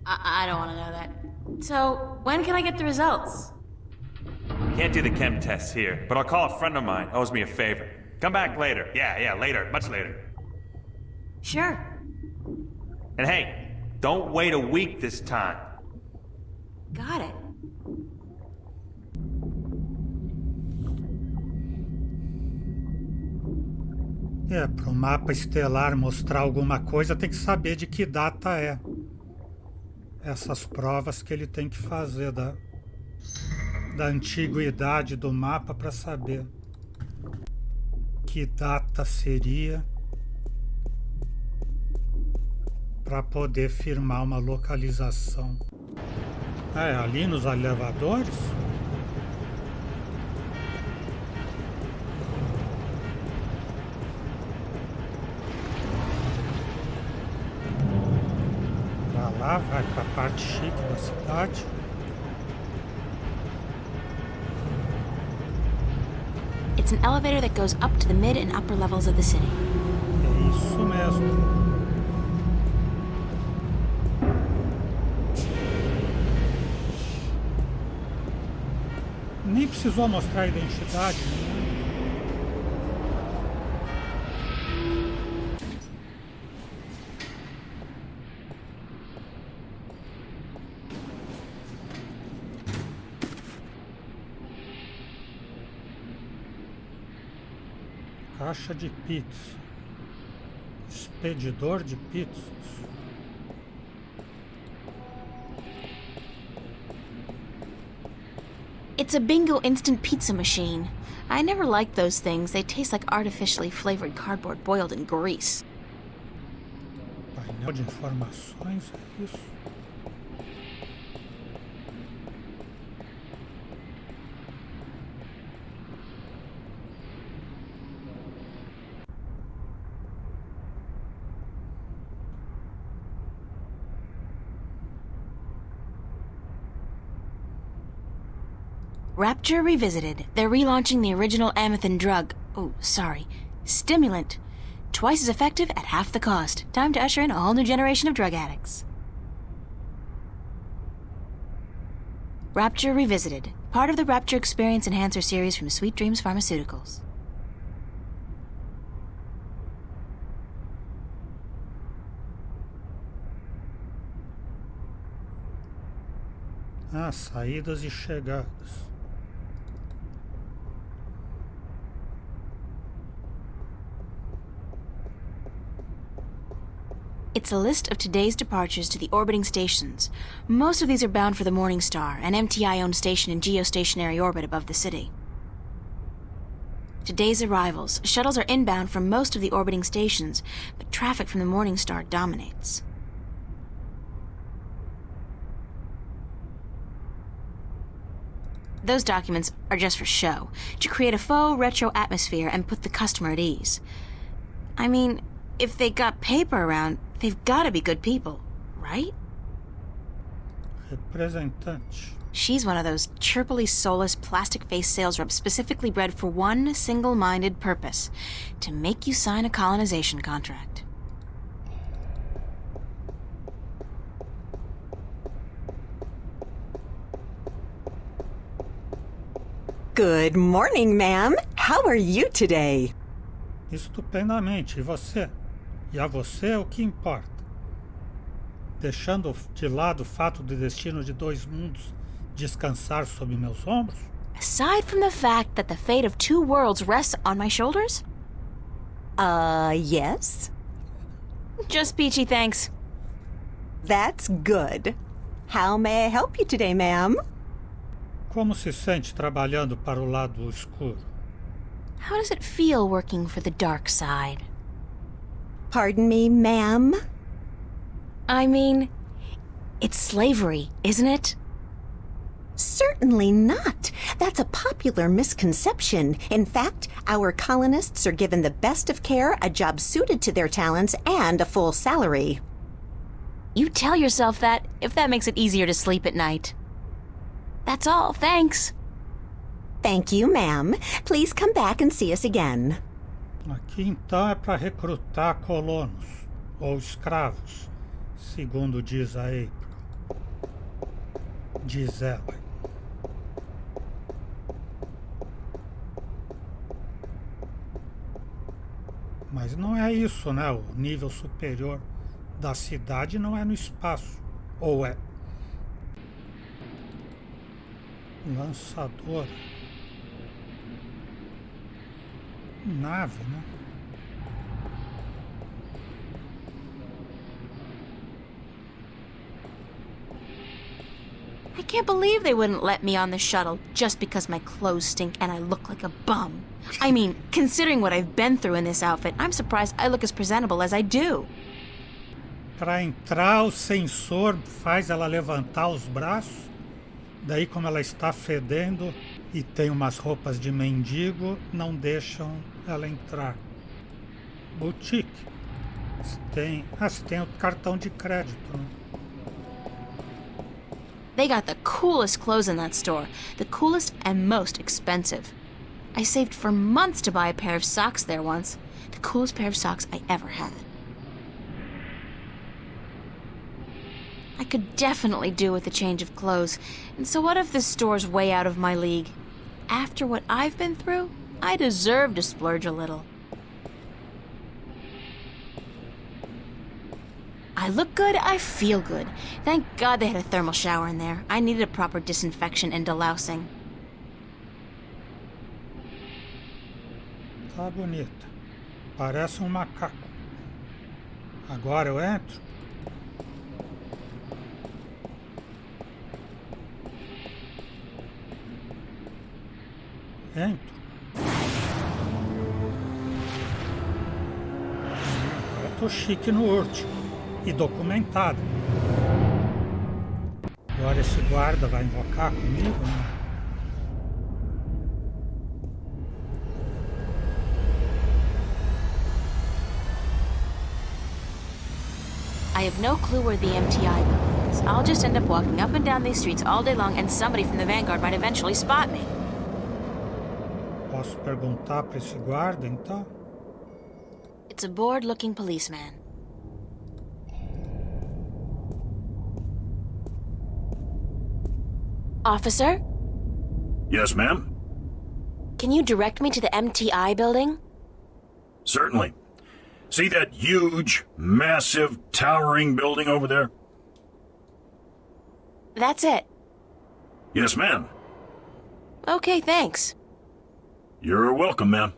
I don't want to know that. So, when can I get the results? Can't do the chem tests here, but I'll call a friend of mine. Owes me a favor. Come back later. Yeah, later. Much later. Sure. And hey, don't wait a week this time. Got it. Para o mapa estelar mostrar alguma coisa, tem que saber de que data é. Essas provas que ele tem que fazer da antiguidade do mapa para saber que data seria para poder firmar uma localização. Ali nos elevadores? Pra lá, vai pra parte chique da cidade. It's an elevator that goes up to the mid and upper levels of the city. É isso mesmo. Nem precisou mostrar a identidade. Caixa de pizza. Expedidor de pizzas. It's a bingo instant pizza machine. I never liked those things. They taste like artificially flavored cardboard boiled in grease. Painel de informações, é isso? Rapture Revisited. They're relaunching the original Amethyst drug. Oh, sorry. Stimulant. Twice as effective at half the cost. Time to usher in a whole new generation of drug addicts. Rapture Revisited. Part of the Rapture Experience Enhancer series from Sweet Dreams Pharmaceuticals. Saídas e chegadas. It's a list of today's departures to the orbiting stations. Most of these are bound for the Morning Star, an MTI-owned station in geostationary orbit above the city. Today's arrivals. Shuttles are inbound from most of the orbiting stations, but traffic from the Morning Star dominates. Those documents are just for show, to create a faux retro atmosphere and put the customer at ease. I mean, if they got paper around, they've got to be good people, right? Representante. She's one of those chirpily soulless plastic-faced sales reps specifically bred for one single-minded purpose, to make you sign a colonization contract. Good morning, ma'am. How are you today? Estupendamente. E você? E a você é o que importa. Deixando de lado o fato do destino de 2 mundos descansar sob meus ombros? Aside from the fact that the fate of 2 worlds rests on my shoulders? Yes? Just peachy, thanks. That's good. How may I help you today, ma'am? Como se sente trabalhando para o lado escuro? How does it feel working for the dark side? Pardon me, ma'am? I mean, it's slavery, isn't it? Certainly not. That's a popular misconception. In fact, our colonists are given the best of care, a job suited to their talents, and a full salary. You tell yourself that if that makes it easier to sleep at night. That's all, thanks. Thank you, ma'am. Please come back and see us again. Aqui então é para recrutar colonos ou escravos, segundo diz a April. Diz ela. Mas não é isso, né? O nível superior da cidade não é no espaço. Ou é? Lançador. Nave, né? I can't believe they wouldn't let me on the shuttle just because my clothes stink and I look like a bum. I mean, considering what I've been through in this outfit, I'm surprised I look as presentable as I do. Para entrar, o sensor faz ela levantar os braços. Daí, como ela está fedendo e tem umas roupas de mendigo, não deixam ela entrar. Boutique. Você tem o cartão de crédito, né? They got the coolest clothes in that store, the coolest and most expensive. I saved for months to buy a pair of socks there once, the coolest pair of socks I ever had. I could definitely do with a change of clothes, and so what if this store's way out of my league? After what I've been through, I deserve to splurge a little. I look good, I feel good. Thank God they had a thermal shower in there. I needed a proper disinfection and delousing. Tá bonita. Parece um macaco. Agora eu entro. Entro. Eu tô chique no último. E documentado. Agora esse guarda vai invocar comigo, né? I have no clue where the MTI building is. I'll just end up walking up and down these streets all day long and somebody from the Vanguard might eventually spot me. Posso perguntar para esse guarda, então? It's a bored-looking policeman. Officer? Yes, ma'am? Can you direct me to the MTI building? Certainly. See that huge, massive, towering building over there? That's it. Yes, ma'am. Okay, thanks. You're welcome, ma'am.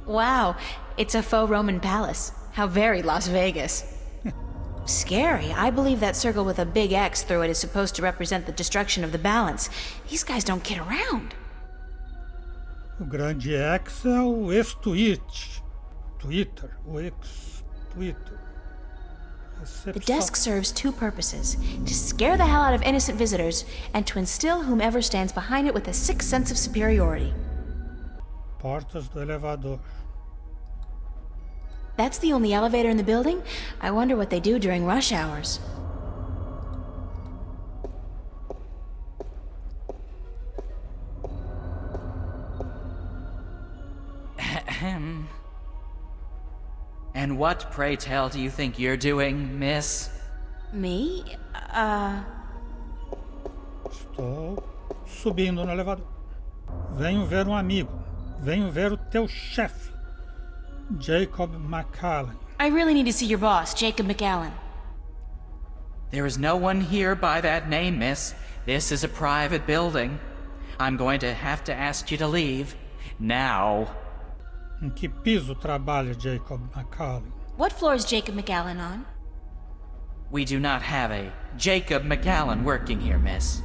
Wow, it's a faux Roman palace. How very Las Vegas. Scary. I believe that circle with a big X through it is supposed to represent the destruction of the balance. These guys don't kid around. O grande X é o ex-tweet. Twitter. O ex-Twitter. The desk serves two purposes: to scare the hell out of innocent visitors and to instill whomever stands behind it with a sick sense of superiority. Portas do elevador. That's the only elevator in the building? I wonder what they do during rush hours. Ahem. And what, pray tell, do you think you're doing, miss? Me? Estou subindo no elevador. Venho ver um amigo. Venho ver o teu chefe, Jacob McAllen. I really need to see your boss, Jacob McAllen. There is no one here by that name, miss. This is a private building. I'm going to have to ask you to leave. Now. Em que piso trabalha Jacob McAllen? What floor is Jacob McAllen on? We do not have a Jacob McAllen working here, miss.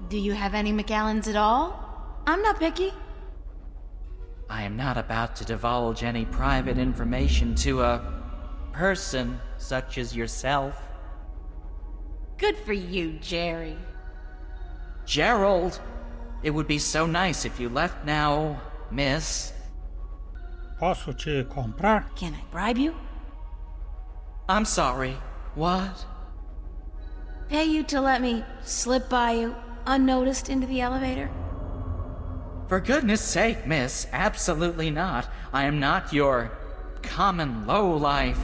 Do you have any McAllens at all? I'm not picky. I am not about to divulge any private information to a person such as yourself. Good for you, Jerry. Gerald, it would be so nice if you left now, miss. Posso te comprar? Can I bribe you? I'm sorry. What? Pay you to let me slip by you unnoticed into the elevator? For goodness sake, miss, absolutely not. I am not your common lowlife.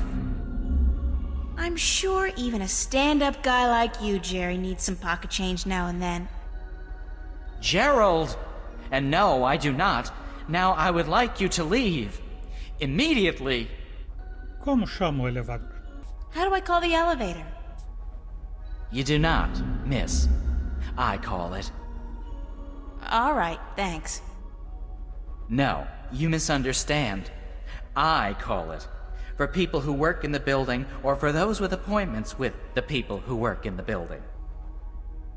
I'm sure even a stand-up guy like you, Jerry, needs some pocket change now and then. Gerald! And no, I do not. Now I would like you to leave. Immediately. Como chama o elevador? How do I call the elevator? You do not, miss. I call it. All right, thanks. No, you misunderstand. I call it. For people who work in the building, or for those with appointments with the people who work in the building.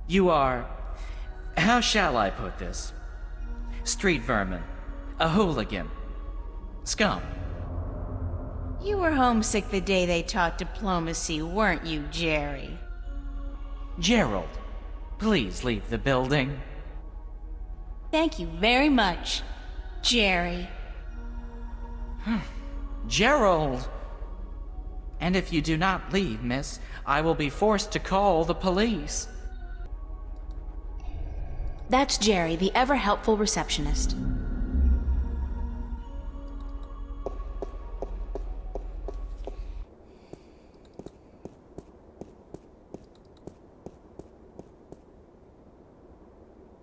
You are... how shall I put this? Street vermin. A hooligan. Scum. You were homesick the day they taught diplomacy, weren't you, Jerry? Gerald, please leave the building. Thank you very much, Jerry. Gerald! And if you do not leave, miss, I will be forced to call the police. That's Jerry, the ever-helpful receptionist.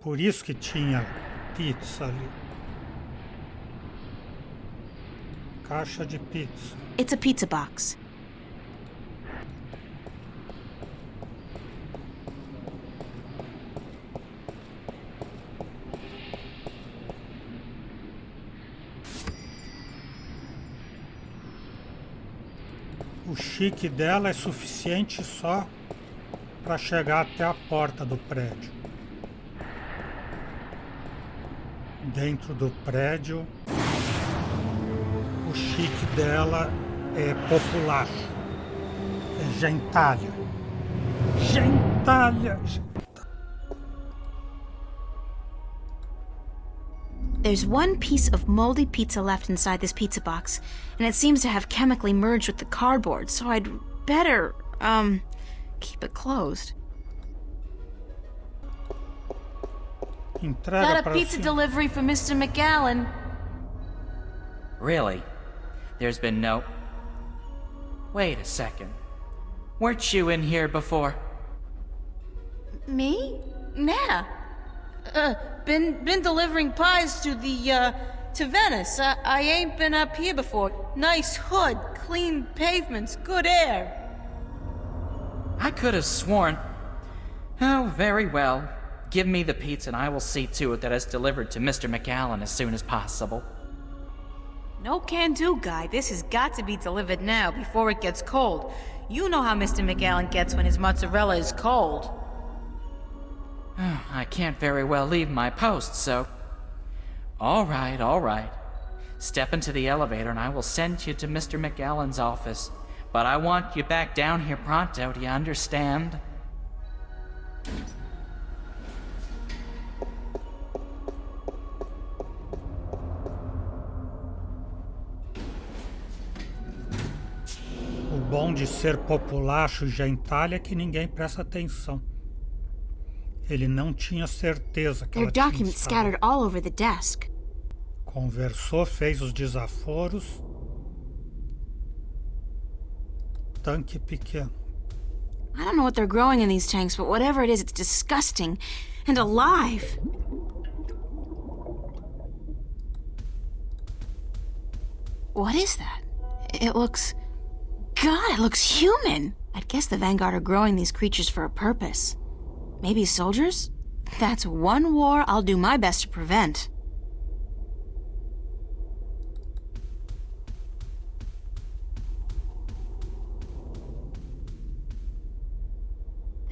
Por isso que tinha pizza ali. Caixa de pizza. It's a pizza box. O chique dela é suficiente só para chegar até a porta do prédio. Dentro do prédio, o chique dela é populacho, é gentalha. Gentalha! There's one piece of moldy pizza left inside this pizza box, and it seems to have chemically merged with the cardboard, so I'd better, keep it closed. Got a pizza delivery for Mr. McAllen. Really? There's been no... Wait a second. Weren't you in here before? Me? Nah. Been delivering pies to to Venice. I ain't been up here before. Nice hood, clean pavements, good air. I could have sworn... Oh, very well. Give me the pizza and I will see to it that it's delivered to Mr. McAllen as soon as possible. No can-do, guy. This has got to be delivered now, before it gets cold. You know how Mr. McAllen gets when his mozzarella is cold. I can't very well leave my post, so... All right. Step into the elevator and I will send you to Mr. McAllen's office. But I want you back down here pronto, do you understand? O bom de ser populacho e gentalha é que ninguém presta atenção. Ele não tinha certeza que ela tinha documents scattered all over the desk. Conversou, fez os desaforos. Tanque pequeno. I don't know what they're growing in these tanks, but whatever it is, it's disgusting and alive. What is that? It looks... God, it looks human! I'd guess the Vanguard are growing these creatures for a purpose. Maybe soldiers? That's one war I'll do my best to prevent.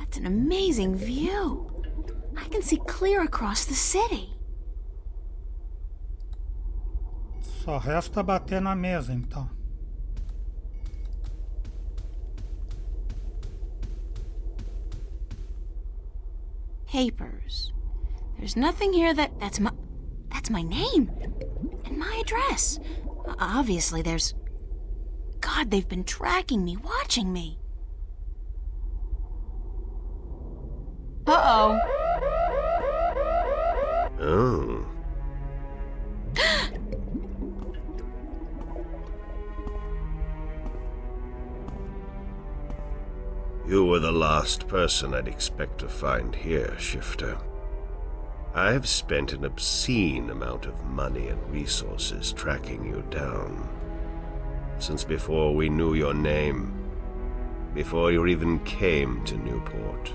That's an amazing view. I can see clear across the city. Só resta bater na mesa, então. Papers. There's nothing here that's my name and my address. Obviously there's God, they've been tracking me, watching me. Uh-oh. Oh. You were the last person I'd expect to find here, Shifter. I've spent an obscene amount of money and resources tracking you down. Since before we knew your name, before you even came to Newport.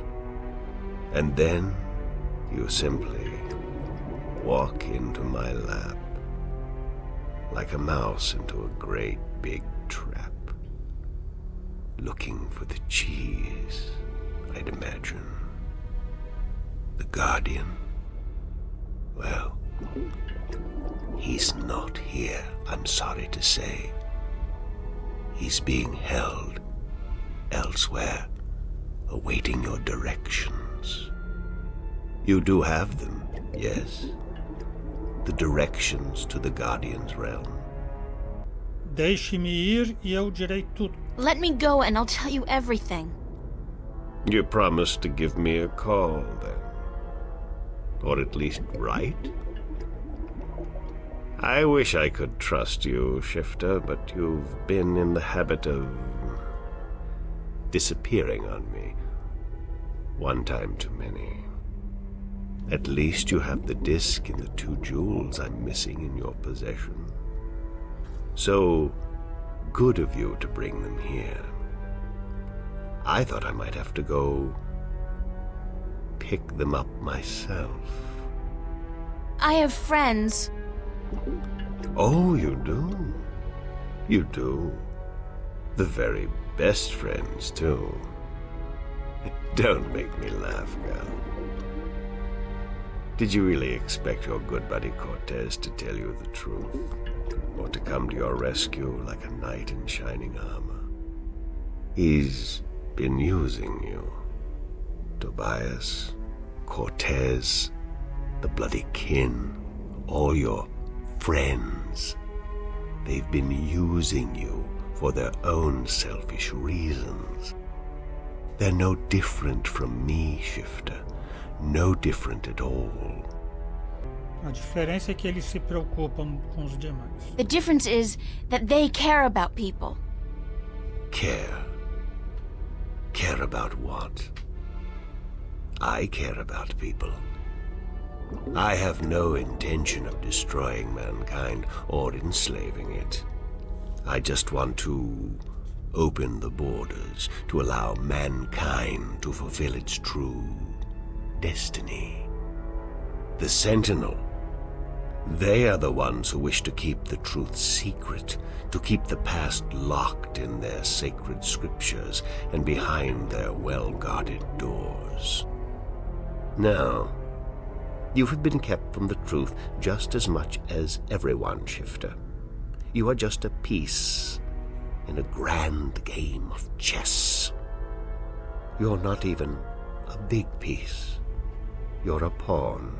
And then you simply walk into my lap, like a mouse into a great big trap, looking for the cheese, I'd imagine. The Guardian. Well, he's not here, I'm sorry to say. He's being held elsewhere, awaiting your directions. You do have them, yes? The directions to the Guardian's realm. Deixe-me ir e eu direi tudo. Let me go and I'll tell you everything. You promised to give me a call, then. Or at least write? I wish I could trust you, Shifter, but you've been in the habit of disappearing on me. One time too many. At least you have the disc and the 2 jewels I'm missing in your possession. So good of you to bring them here. I thought I might have to go pick them up myself. I have friends. Oh, you do? You do. The very best friends, too. Don't make me laugh, girl. Did you really expect your good buddy Cortez to tell you the truth? Or to come to your rescue like a knight in shining armor? He's been using you. Tobias, Cortez, the bloody kin, all your friends. They've been using you for their own selfish reasons. They're no different from me, Shifter. No different at all. A diferença é que eles se preocupam com os demais. The difference is that they care about people. Care? Care about what? I care about people. I have no intention of destroying mankind or enslaving it. I just want to open the borders to allow mankind to fulfill its true destiny. The Sentinel, they are the ones who wish to keep the truth secret, to keep the past locked in their sacred scriptures and behind their well-guarded doors. Now, you have been kept from the truth just as much as everyone, Shifter. You are just a piece in a grand game of chess. You're not even a big piece. You're a pawn.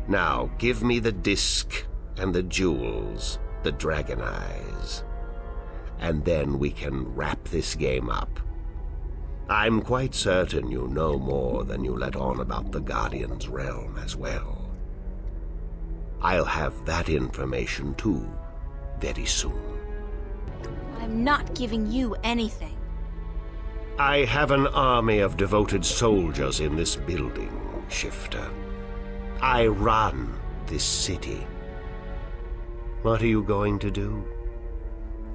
Now, give me the disc and the jewels, the dragon eyes, and then we can wrap this game up. I'm quite certain you know more than you let on about the Guardian's realm as well. I'll have that information too, very soon. I'm not giving you anything. I have an army of devoted soldiers in this building, Shifter. I run this city. What are you going to do?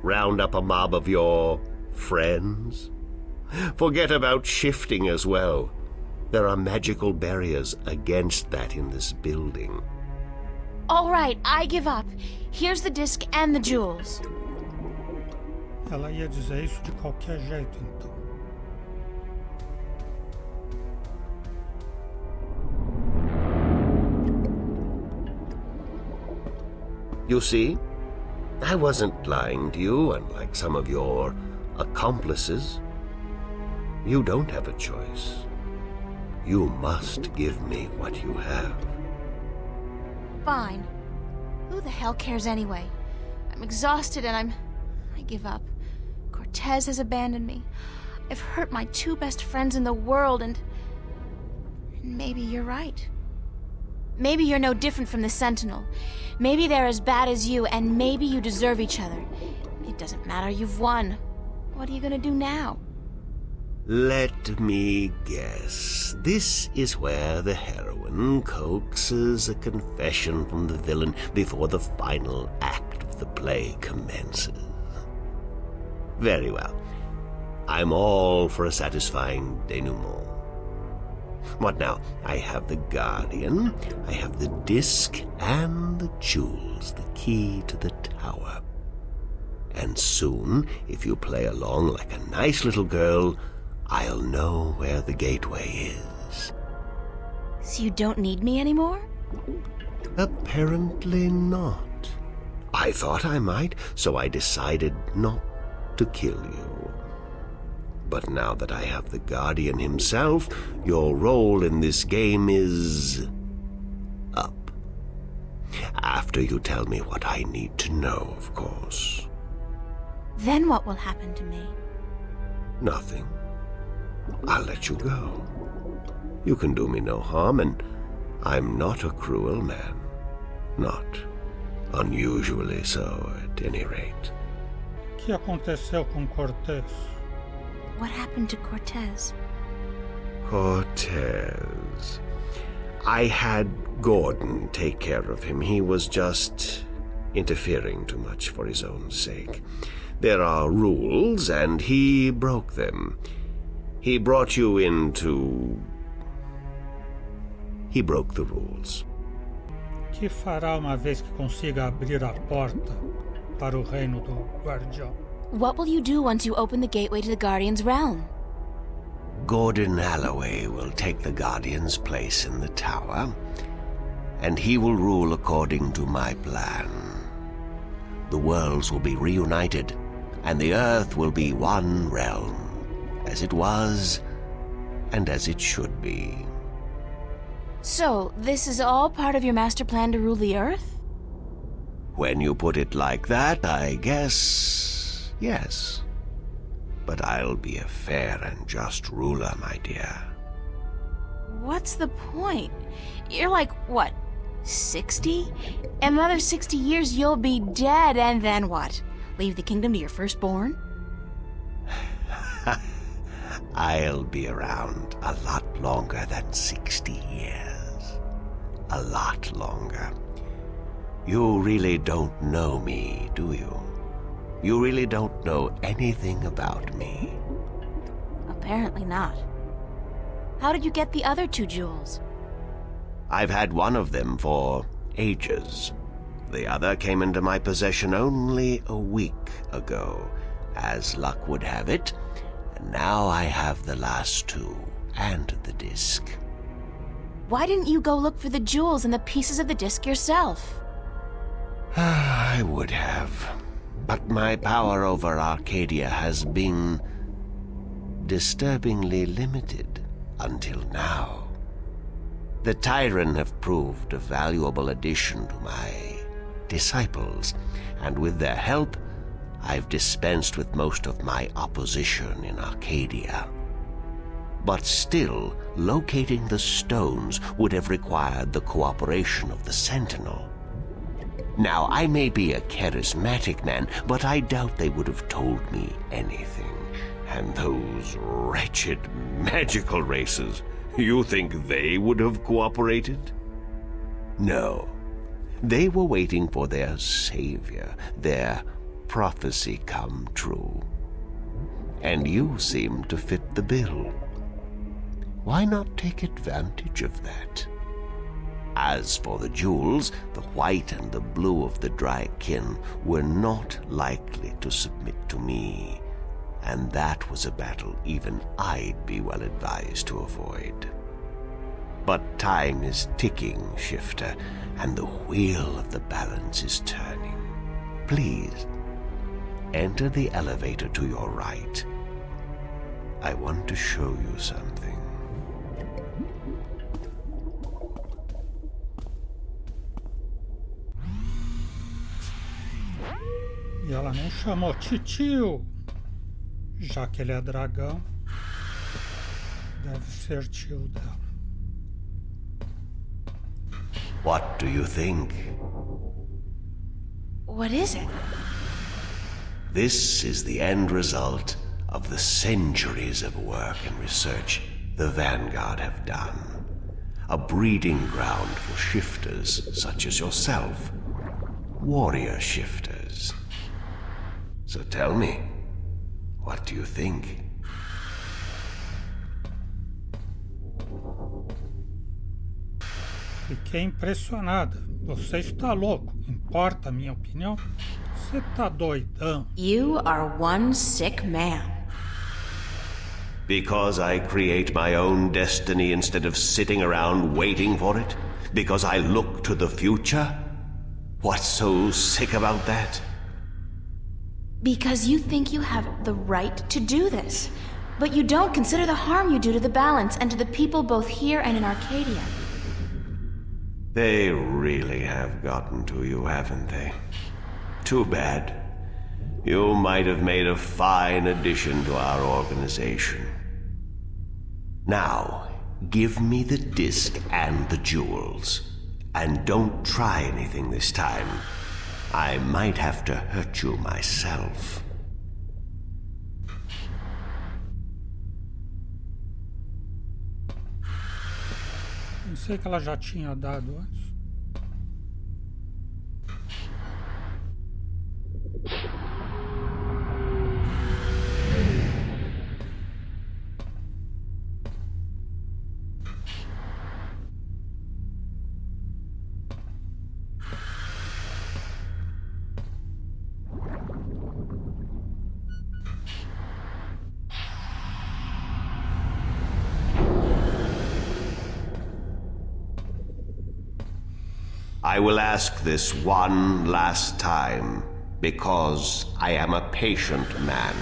Round up a mob of your friends? Forget about shifting as well. There are magical barriers against that in this building. All right, I give up. Here's the disc and the jewels. Ela ia dizer isso de qualquer jeito, então. You see, I wasn't lying to you, unlike some of your accomplices. You don't have a choice. You must give me what you have. Fine. Who the hell cares anyway? I'm exhausted and I give up. Cortez has abandoned me. I've hurt my two best friends in the world, and maybe you're right. Maybe you're no different from the Sentinel. Maybe they're as bad as you, and maybe you deserve each other. It doesn't matter, you've won. What are you gonna do now? Let me guess. This is where the heroine coaxes a confession from the villain before the final act of the play commences. Very well. I'm all for a satisfying denouement. What now? I have the Guardian, I have the disc, and the jewels, the key to the tower. And soon, if you play along like a nice little girl, I'll know where the gateway is. So you don't need me anymore? Apparently not. I thought I might, so I decided not to kill you. But now that I have the Guardian himself, your role in this game is up. After you tell me what I need to know, of course. Then what will happen to me? Nothing. I'll let you go. You can do me no harm, and I'm not a cruel man. Not unusually so, at any rate. O que aconteceu com Cortez? What happened to Cortez? Cortez. I had Gordon take care of him. He was just interfering too much for his own sake. There are rules, and he broke them. He brought you into... He broke the rules. Que fará uma vez que consiga abrir a porta para o reino do Guardião? What will you do once you open the gateway to the Guardian's realm? Gordon Alloway will take the Guardian's place in the tower, and he will rule according to my plan. The worlds will be reunited, and the Earth will be one realm, as it was, and as it should be. So, this is all part of your master plan to rule the Earth? When you put it like that, I guess... yes. But I'll be a fair and just ruler, my dear. What's the point? You're like, what, 60? In another 60 years you'll be dead, and then what? Leave the kingdom to your firstborn? I'll be around a lot longer than 60 years. A lot longer. You really don't know me, do you? You really don't know anything about me. Apparently not. How did you get the other two jewels? I've had one of them for ages. The other came into my possession only a week ago, as luck would have it, and now I have the last two, and the disc. Why didn't you go look for the jewels and the pieces of the disc yourself? I would have. But my power over Arcadia has been disturbingly limited until now. The Tyran have proved a valuable addition to my disciples, and with their help, I've dispensed with most of my opposition in Arcadia. But still, locating the stones would have required the cooperation of the Sentinel. Now, I may be a charismatic man, but I doubt they would have told me anything. And those wretched magical races, you think they would have cooperated? No. They were waiting for their savior, their prophecy come true. And you seem to fit the bill. Why not take advantage of that? As for the jewels, the white and the blue of the Drykin were not likely to submit to me, and that was a battle even I'd be well advised to avoid. But time is ticking, Shifter, and the wheel of the balance is turning. Please, enter the elevator to your right. I want to show you something. E ela não chamou titio. Já que ele é dragão, deve ser tio dela. What do you think? What is it? This is the end result of the centuries of work and research the Vanguard have done. A breeding ground for shifters such as yourself. Warrior shifters. So tell me, what do you think? Fiquei impressionada. Você está louco. Importa a minha opinião? Você tá doidão. You are one sick man. Because I create my own destiny instead of sitting around waiting for it? Because I look to the future? What's so sick about that? Because you think you have the right to do this. But you don't consider the harm you do to the balance and to the people both here and in Arcadia. They really have gotten to you, haven't they? Too bad. You might have made a fine addition to our organization. Now, give me the disc and the jewels. And don't try anything this time. I might have to hurt you myself. Pensei que ela já tinha dado antes. I will ask this one last time, because I am a patient man.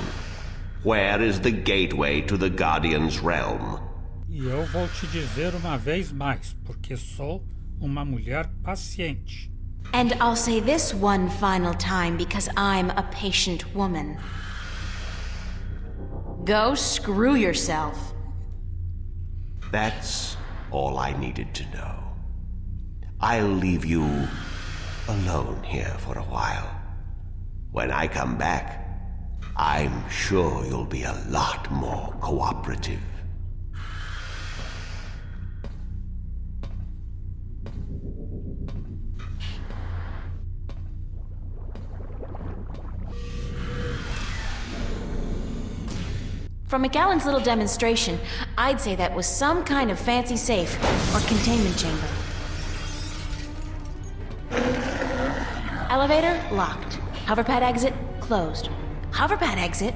Where is the gateway to the Guardian's realm? E eu vou te dizer uma vez mais, porque sou uma mulher paciente. And I'll say this one final time because I'm a patient woman. Go screw yourself. That's all I needed to know. I'll leave you alone here for a while. When I come back, I'm sure you'll be a lot more cooperative. From McAllen's little demonstration, I'd say that was some kind of fancy safe or containment chamber. Elevator locked. Hoverpad exit closed. Hoverpad exit.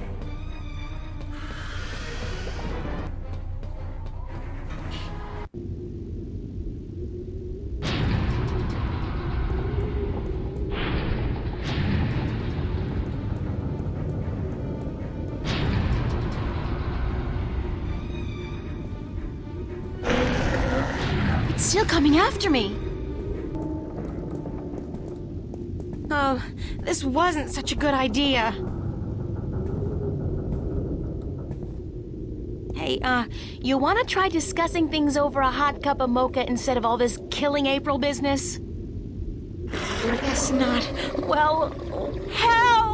It's still coming after me. Oh, this wasn't such a good idea. Hey, you wanna try discussing things over a hot cup of mocha instead of all this killing April business? I guess not. Well, help!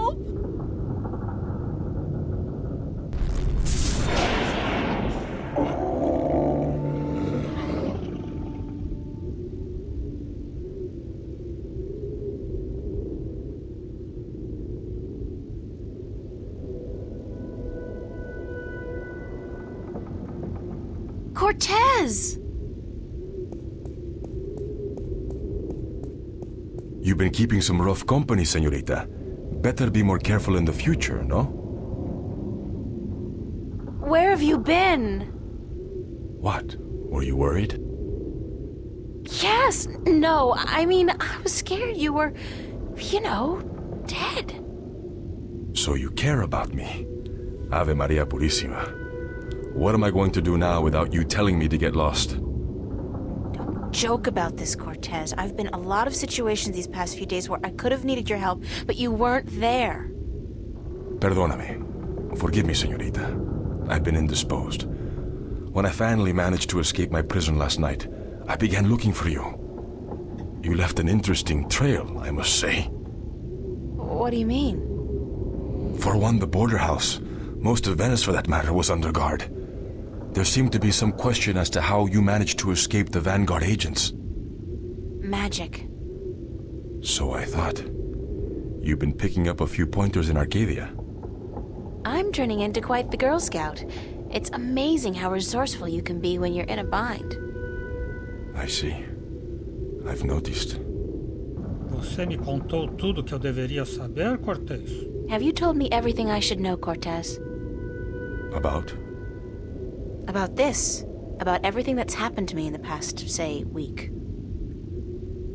Cortez! You've been keeping some rough company, señorita. Better be more careful in the future, no? Where have you been? What? Were you worried? Yes. No, I mean, I was scared you were, you know, dead. So you care about me. Ave Maria Purísima. What am I going to do now without you telling me to get lost? Don't joke about this, Cortez. I've been in a lot of situations these past few days where I could have needed your help, but you weren't there. Perdóname. Forgive me, señorita. I've been indisposed. When I finally managed to escape my prison last night, I began looking for you. You left an interesting trail, I must say. What do you mean? For one, the border house, most of Venice for that matter, was under guard. There seemed to be some question as to how you managed to escape the Vanguard agents. Magic. So I thought. You've been picking up a few pointers in Arcadia. I'm turning into quite the Girl Scout. It's amazing how resourceful you can be when you're in a bind. I see. I've noticed. Você me contou tudo que eu deveria saber, Cortez? Have you told me everything I should know, Cortez? About? About this. About everything that's happened to me in the past, say, week.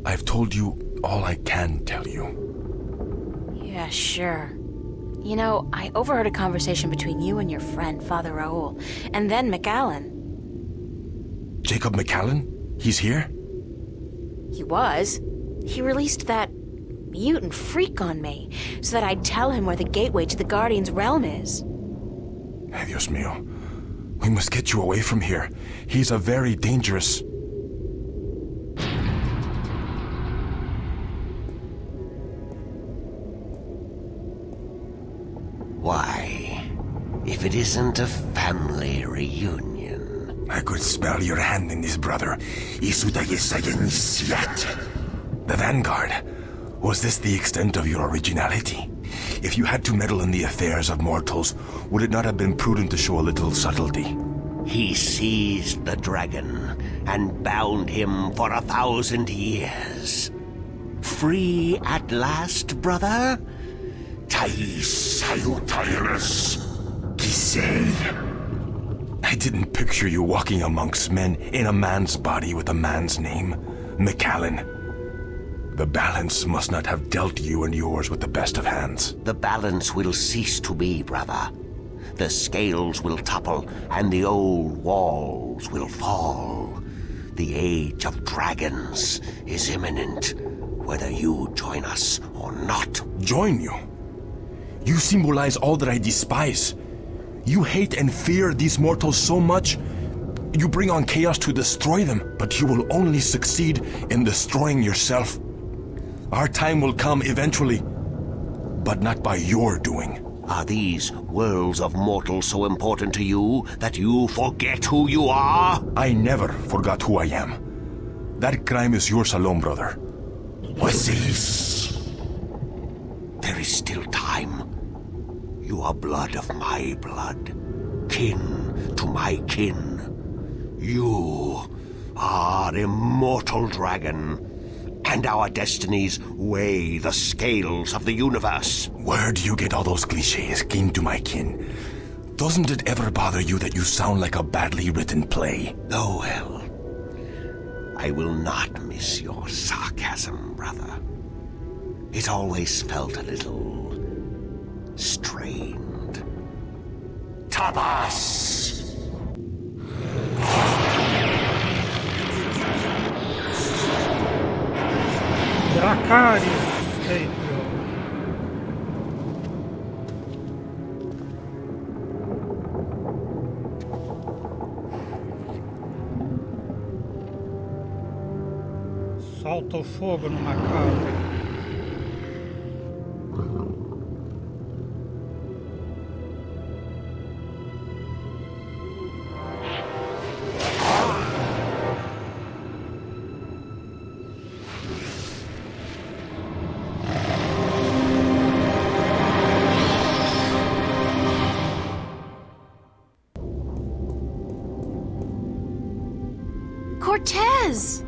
I've told you all I can tell you. Yeah, sure. You know, I overheard a conversation between you and your friend, Father Raoul, and then McAllen. Jacob McAllen? He's here? He was. He released that mutant freak on me, so that I'd tell him where the gateway to the Guardian's realm is. Ay, Dios mío. We must get you away from here. He's a very dangerous... Why, if it isn't a family reunion. I could smell your hand in this, brother. Iniciate. The Vanguard. Was this the extent of your originality? If you had to meddle in the affairs of mortals, would it not have been prudent to show a little subtlety? He seized the dragon and bound him for 1,000 years. Free at last, brother? I didn't picture you walking amongst men in a man's body with a man's name, McAllen. The balance must not have dealt you and yours with the best of hands. The balance will cease to be, brother. The scales will topple, and the old walls will fall. The age of dragons is imminent, whether you join us or not. Join you? You symbolize all that I despise. You hate and fear these mortals so much, you bring on chaos to destroy them, but you will only succeed in destroying yourself. Our time will come eventually, but not by your doing. Are these worlds of mortals so important to you that you forget who you are? I never forgot who I am. That crime is yours alone, brother. What's this? There is still time. You are blood of my blood, kin to my kin. You are immortal dragon, and our destinies weigh the scales of the universe. Where do you get all those cliches, kin to my kin? Doesn't it ever bother you that you sound like a badly written play? Oh, well. I will not miss your sarcasm, brother. It always felt a little... strained. Tabas! Dracarys, April. Solta o fogo no macaco. Cortez!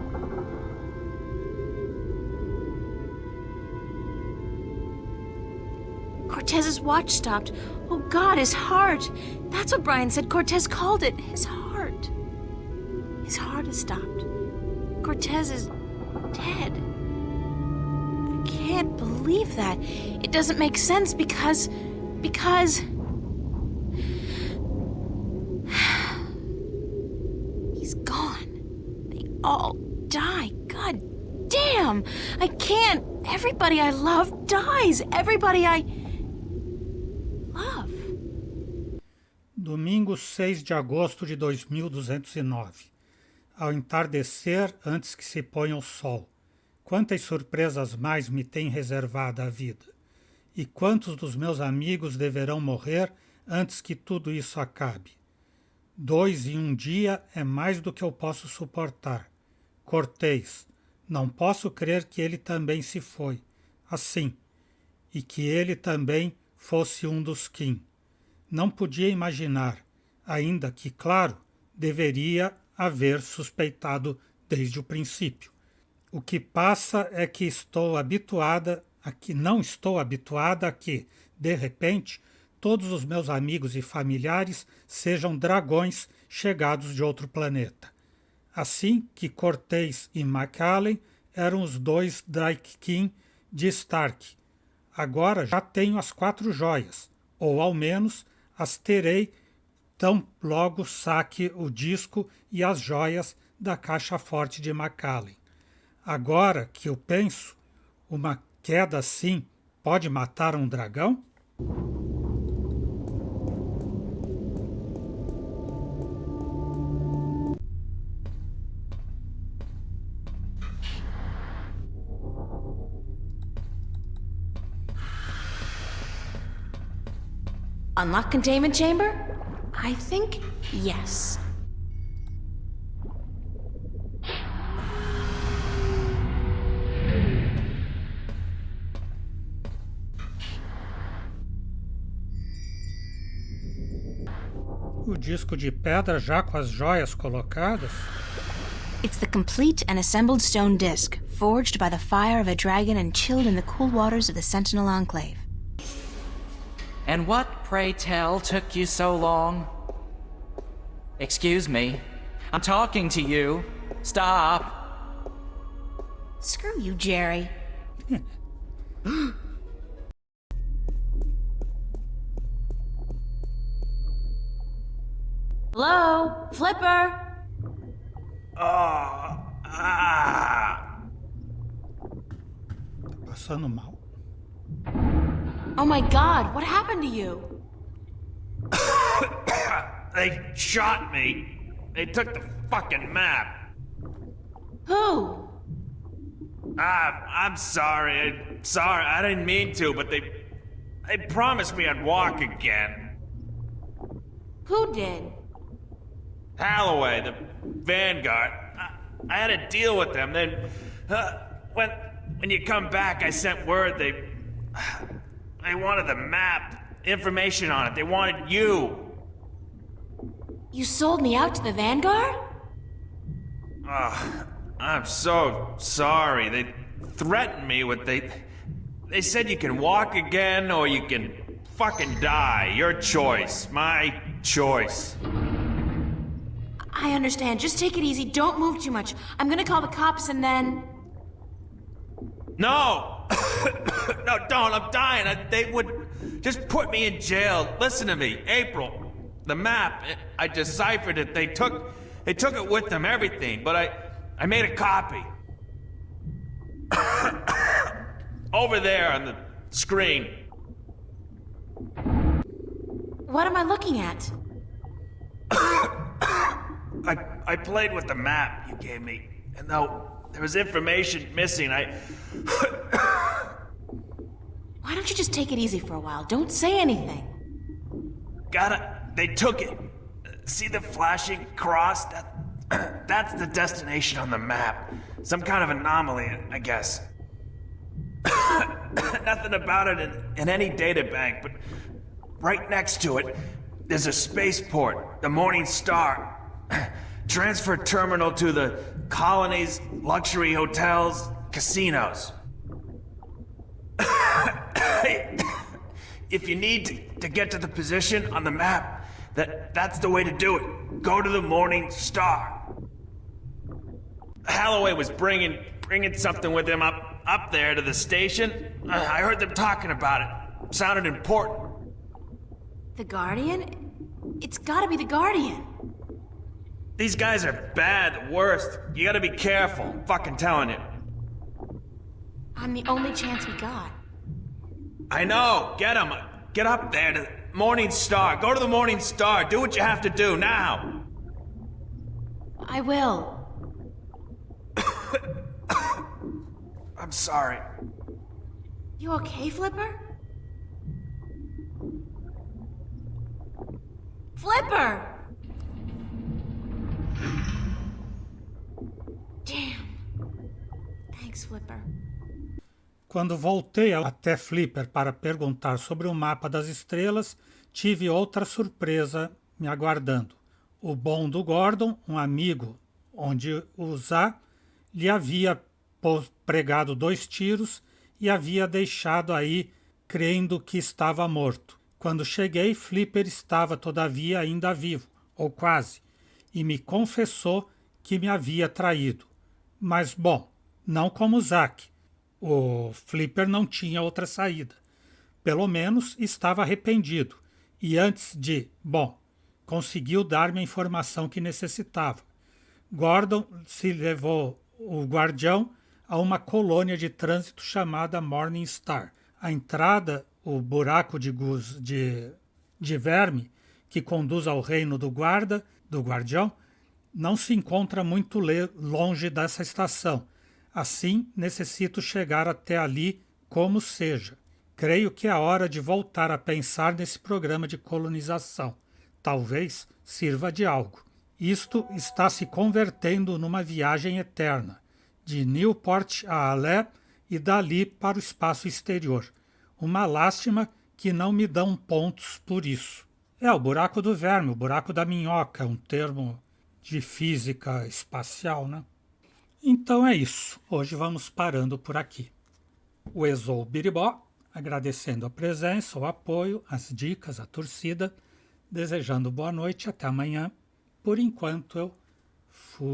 Cortez's watch stopped. Oh God, his heart. That's what Brian said Cortez called it. His heart. His heart has stopped. Cortez is dead. I can't believe that. It doesn't make sense because... He's gone. They all die. God damn! I can't. Everybody I love dies. Everybody I love. Domingo 6 de agosto de 2209. Ao entardecer, antes que se ponha o sol, quantas surpresas mais me tem reservada a vida? E quantos dos meus amigos deverão morrer antes que tudo isso acabe? 2 em um dia é mais do que eu posso suportar. Cortês, não posso crer que ele também se foi, assim, e que ele também fosse um dos Kim. Não podia imaginar, ainda que, claro, deveria haver suspeitado desde o princípio. O que passa é que não estou habituada a que, de repente, todos os meus amigos e familiares sejam dragões chegados de outro planeta. Assim que Cortês e Macallan eram os 2 Drake King de Stark. Agora já tenho as 4 joias, ou ao menos as terei tão logo saque o disco e as joias da caixa forte de Macallan. Agora que eu penso, uma queda assim pode matar um dragão? Unlock containment chamber? I think yes. O disco de pedra já com as joias colocadas? It's the complete and assembled stone disc, forged by the fire of a dragon and chilled in the cool waters of the Sentinel Enclave. And what, pray tell, took you so long? Excuse me. I'm talking to you. Stop. Screw you, Jerry. Hello? Flipper? Tá passando mal. Oh my god, what happened to you? They shot me. They took the fucking map. Who? I'm sorry. I didn't mean to, but they promised me I'd walk again. Who did? Holloway, the Vanguard. I had a deal with them. Then, when you come back, I sent word they wanted the map, information on it. They wanted you. You sold me out to the Vanguard? I'm so sorry. They threatened me with they said you can walk again or you can fucking die. Your choice. My choice. I understand. Just take it easy. Don't move too much. I'm gonna call the cops and then... No! No, don't. I'm dying. They would just put me in jail. Listen to me. April, the map, I deciphered it. They took it with them, everything, but I made a copy. Over there on the screen. What am I looking at? I played with the map you gave me, and though there was information missing, Why don't you just take it easy for a while? Don't say anything. They took it. See the flashing cross? That's the destination on the map. Some kind of anomaly, I guess. Nothing about it in any data bank, but right next to it, there's a spaceport, the Morning Star. Transfer terminal to the colonies, luxury hotels, casinos. If you need to get to the position on the map, that's the way to do it. Go to the Morning Star. Holloway was bringing something with him up there to the station. I heard them talking about it. Sounded important. The Guardian? It's gotta be the Guardian. These guys are bad, the worst. You gotta be careful. I'm fucking telling you. I'm the only chance we got. I know. Get him. Get up there to Morning Star. Go to the Morning Star. Do what you have to do now. I will. I'm sorry. You okay, Flipper? Flipper! Damn. Thanks, Flipper. Quando voltei até Flipper para perguntar sobre o mapa das estrelas, tive outra surpresa me aguardando. O bom do Gordon, um amigo onde usar, lhe havia pregado 2 tiros e havia deixado aí crendo que estava morto. Quando cheguei, Flipper estava todavia ainda vivo, ou quase, e me confessou que me havia traído. Mas, bom, não como Zack. O Flipper não tinha outra saída. Pelo menos estava arrependido. E antes conseguiu dar-me a informação que necessitava. Gordon se levou o guardião a uma colônia de trânsito chamada Morning Star. A entrada, o buraco de verme que conduz ao reino do guardião, não se encontra muito longe dessa estação. Assim, necessito chegar até ali como seja. Creio que é hora de voltar a pensar nesse programa de colonização. Talvez sirva de algo. Isto está se convertendo numa viagem eterna, de Newport a Alé e dali para o espaço exterior. Uma lástima que não me dão pontos por isso. O buraco do verme, o buraco da minhoca, é um termo de física espacial, né? Então é isso. Hoje vamos parando por aqui. O Exou Biribó, agradecendo a presença, o apoio, as dicas, a torcida, desejando boa noite, até amanhã. Por enquanto eu fui.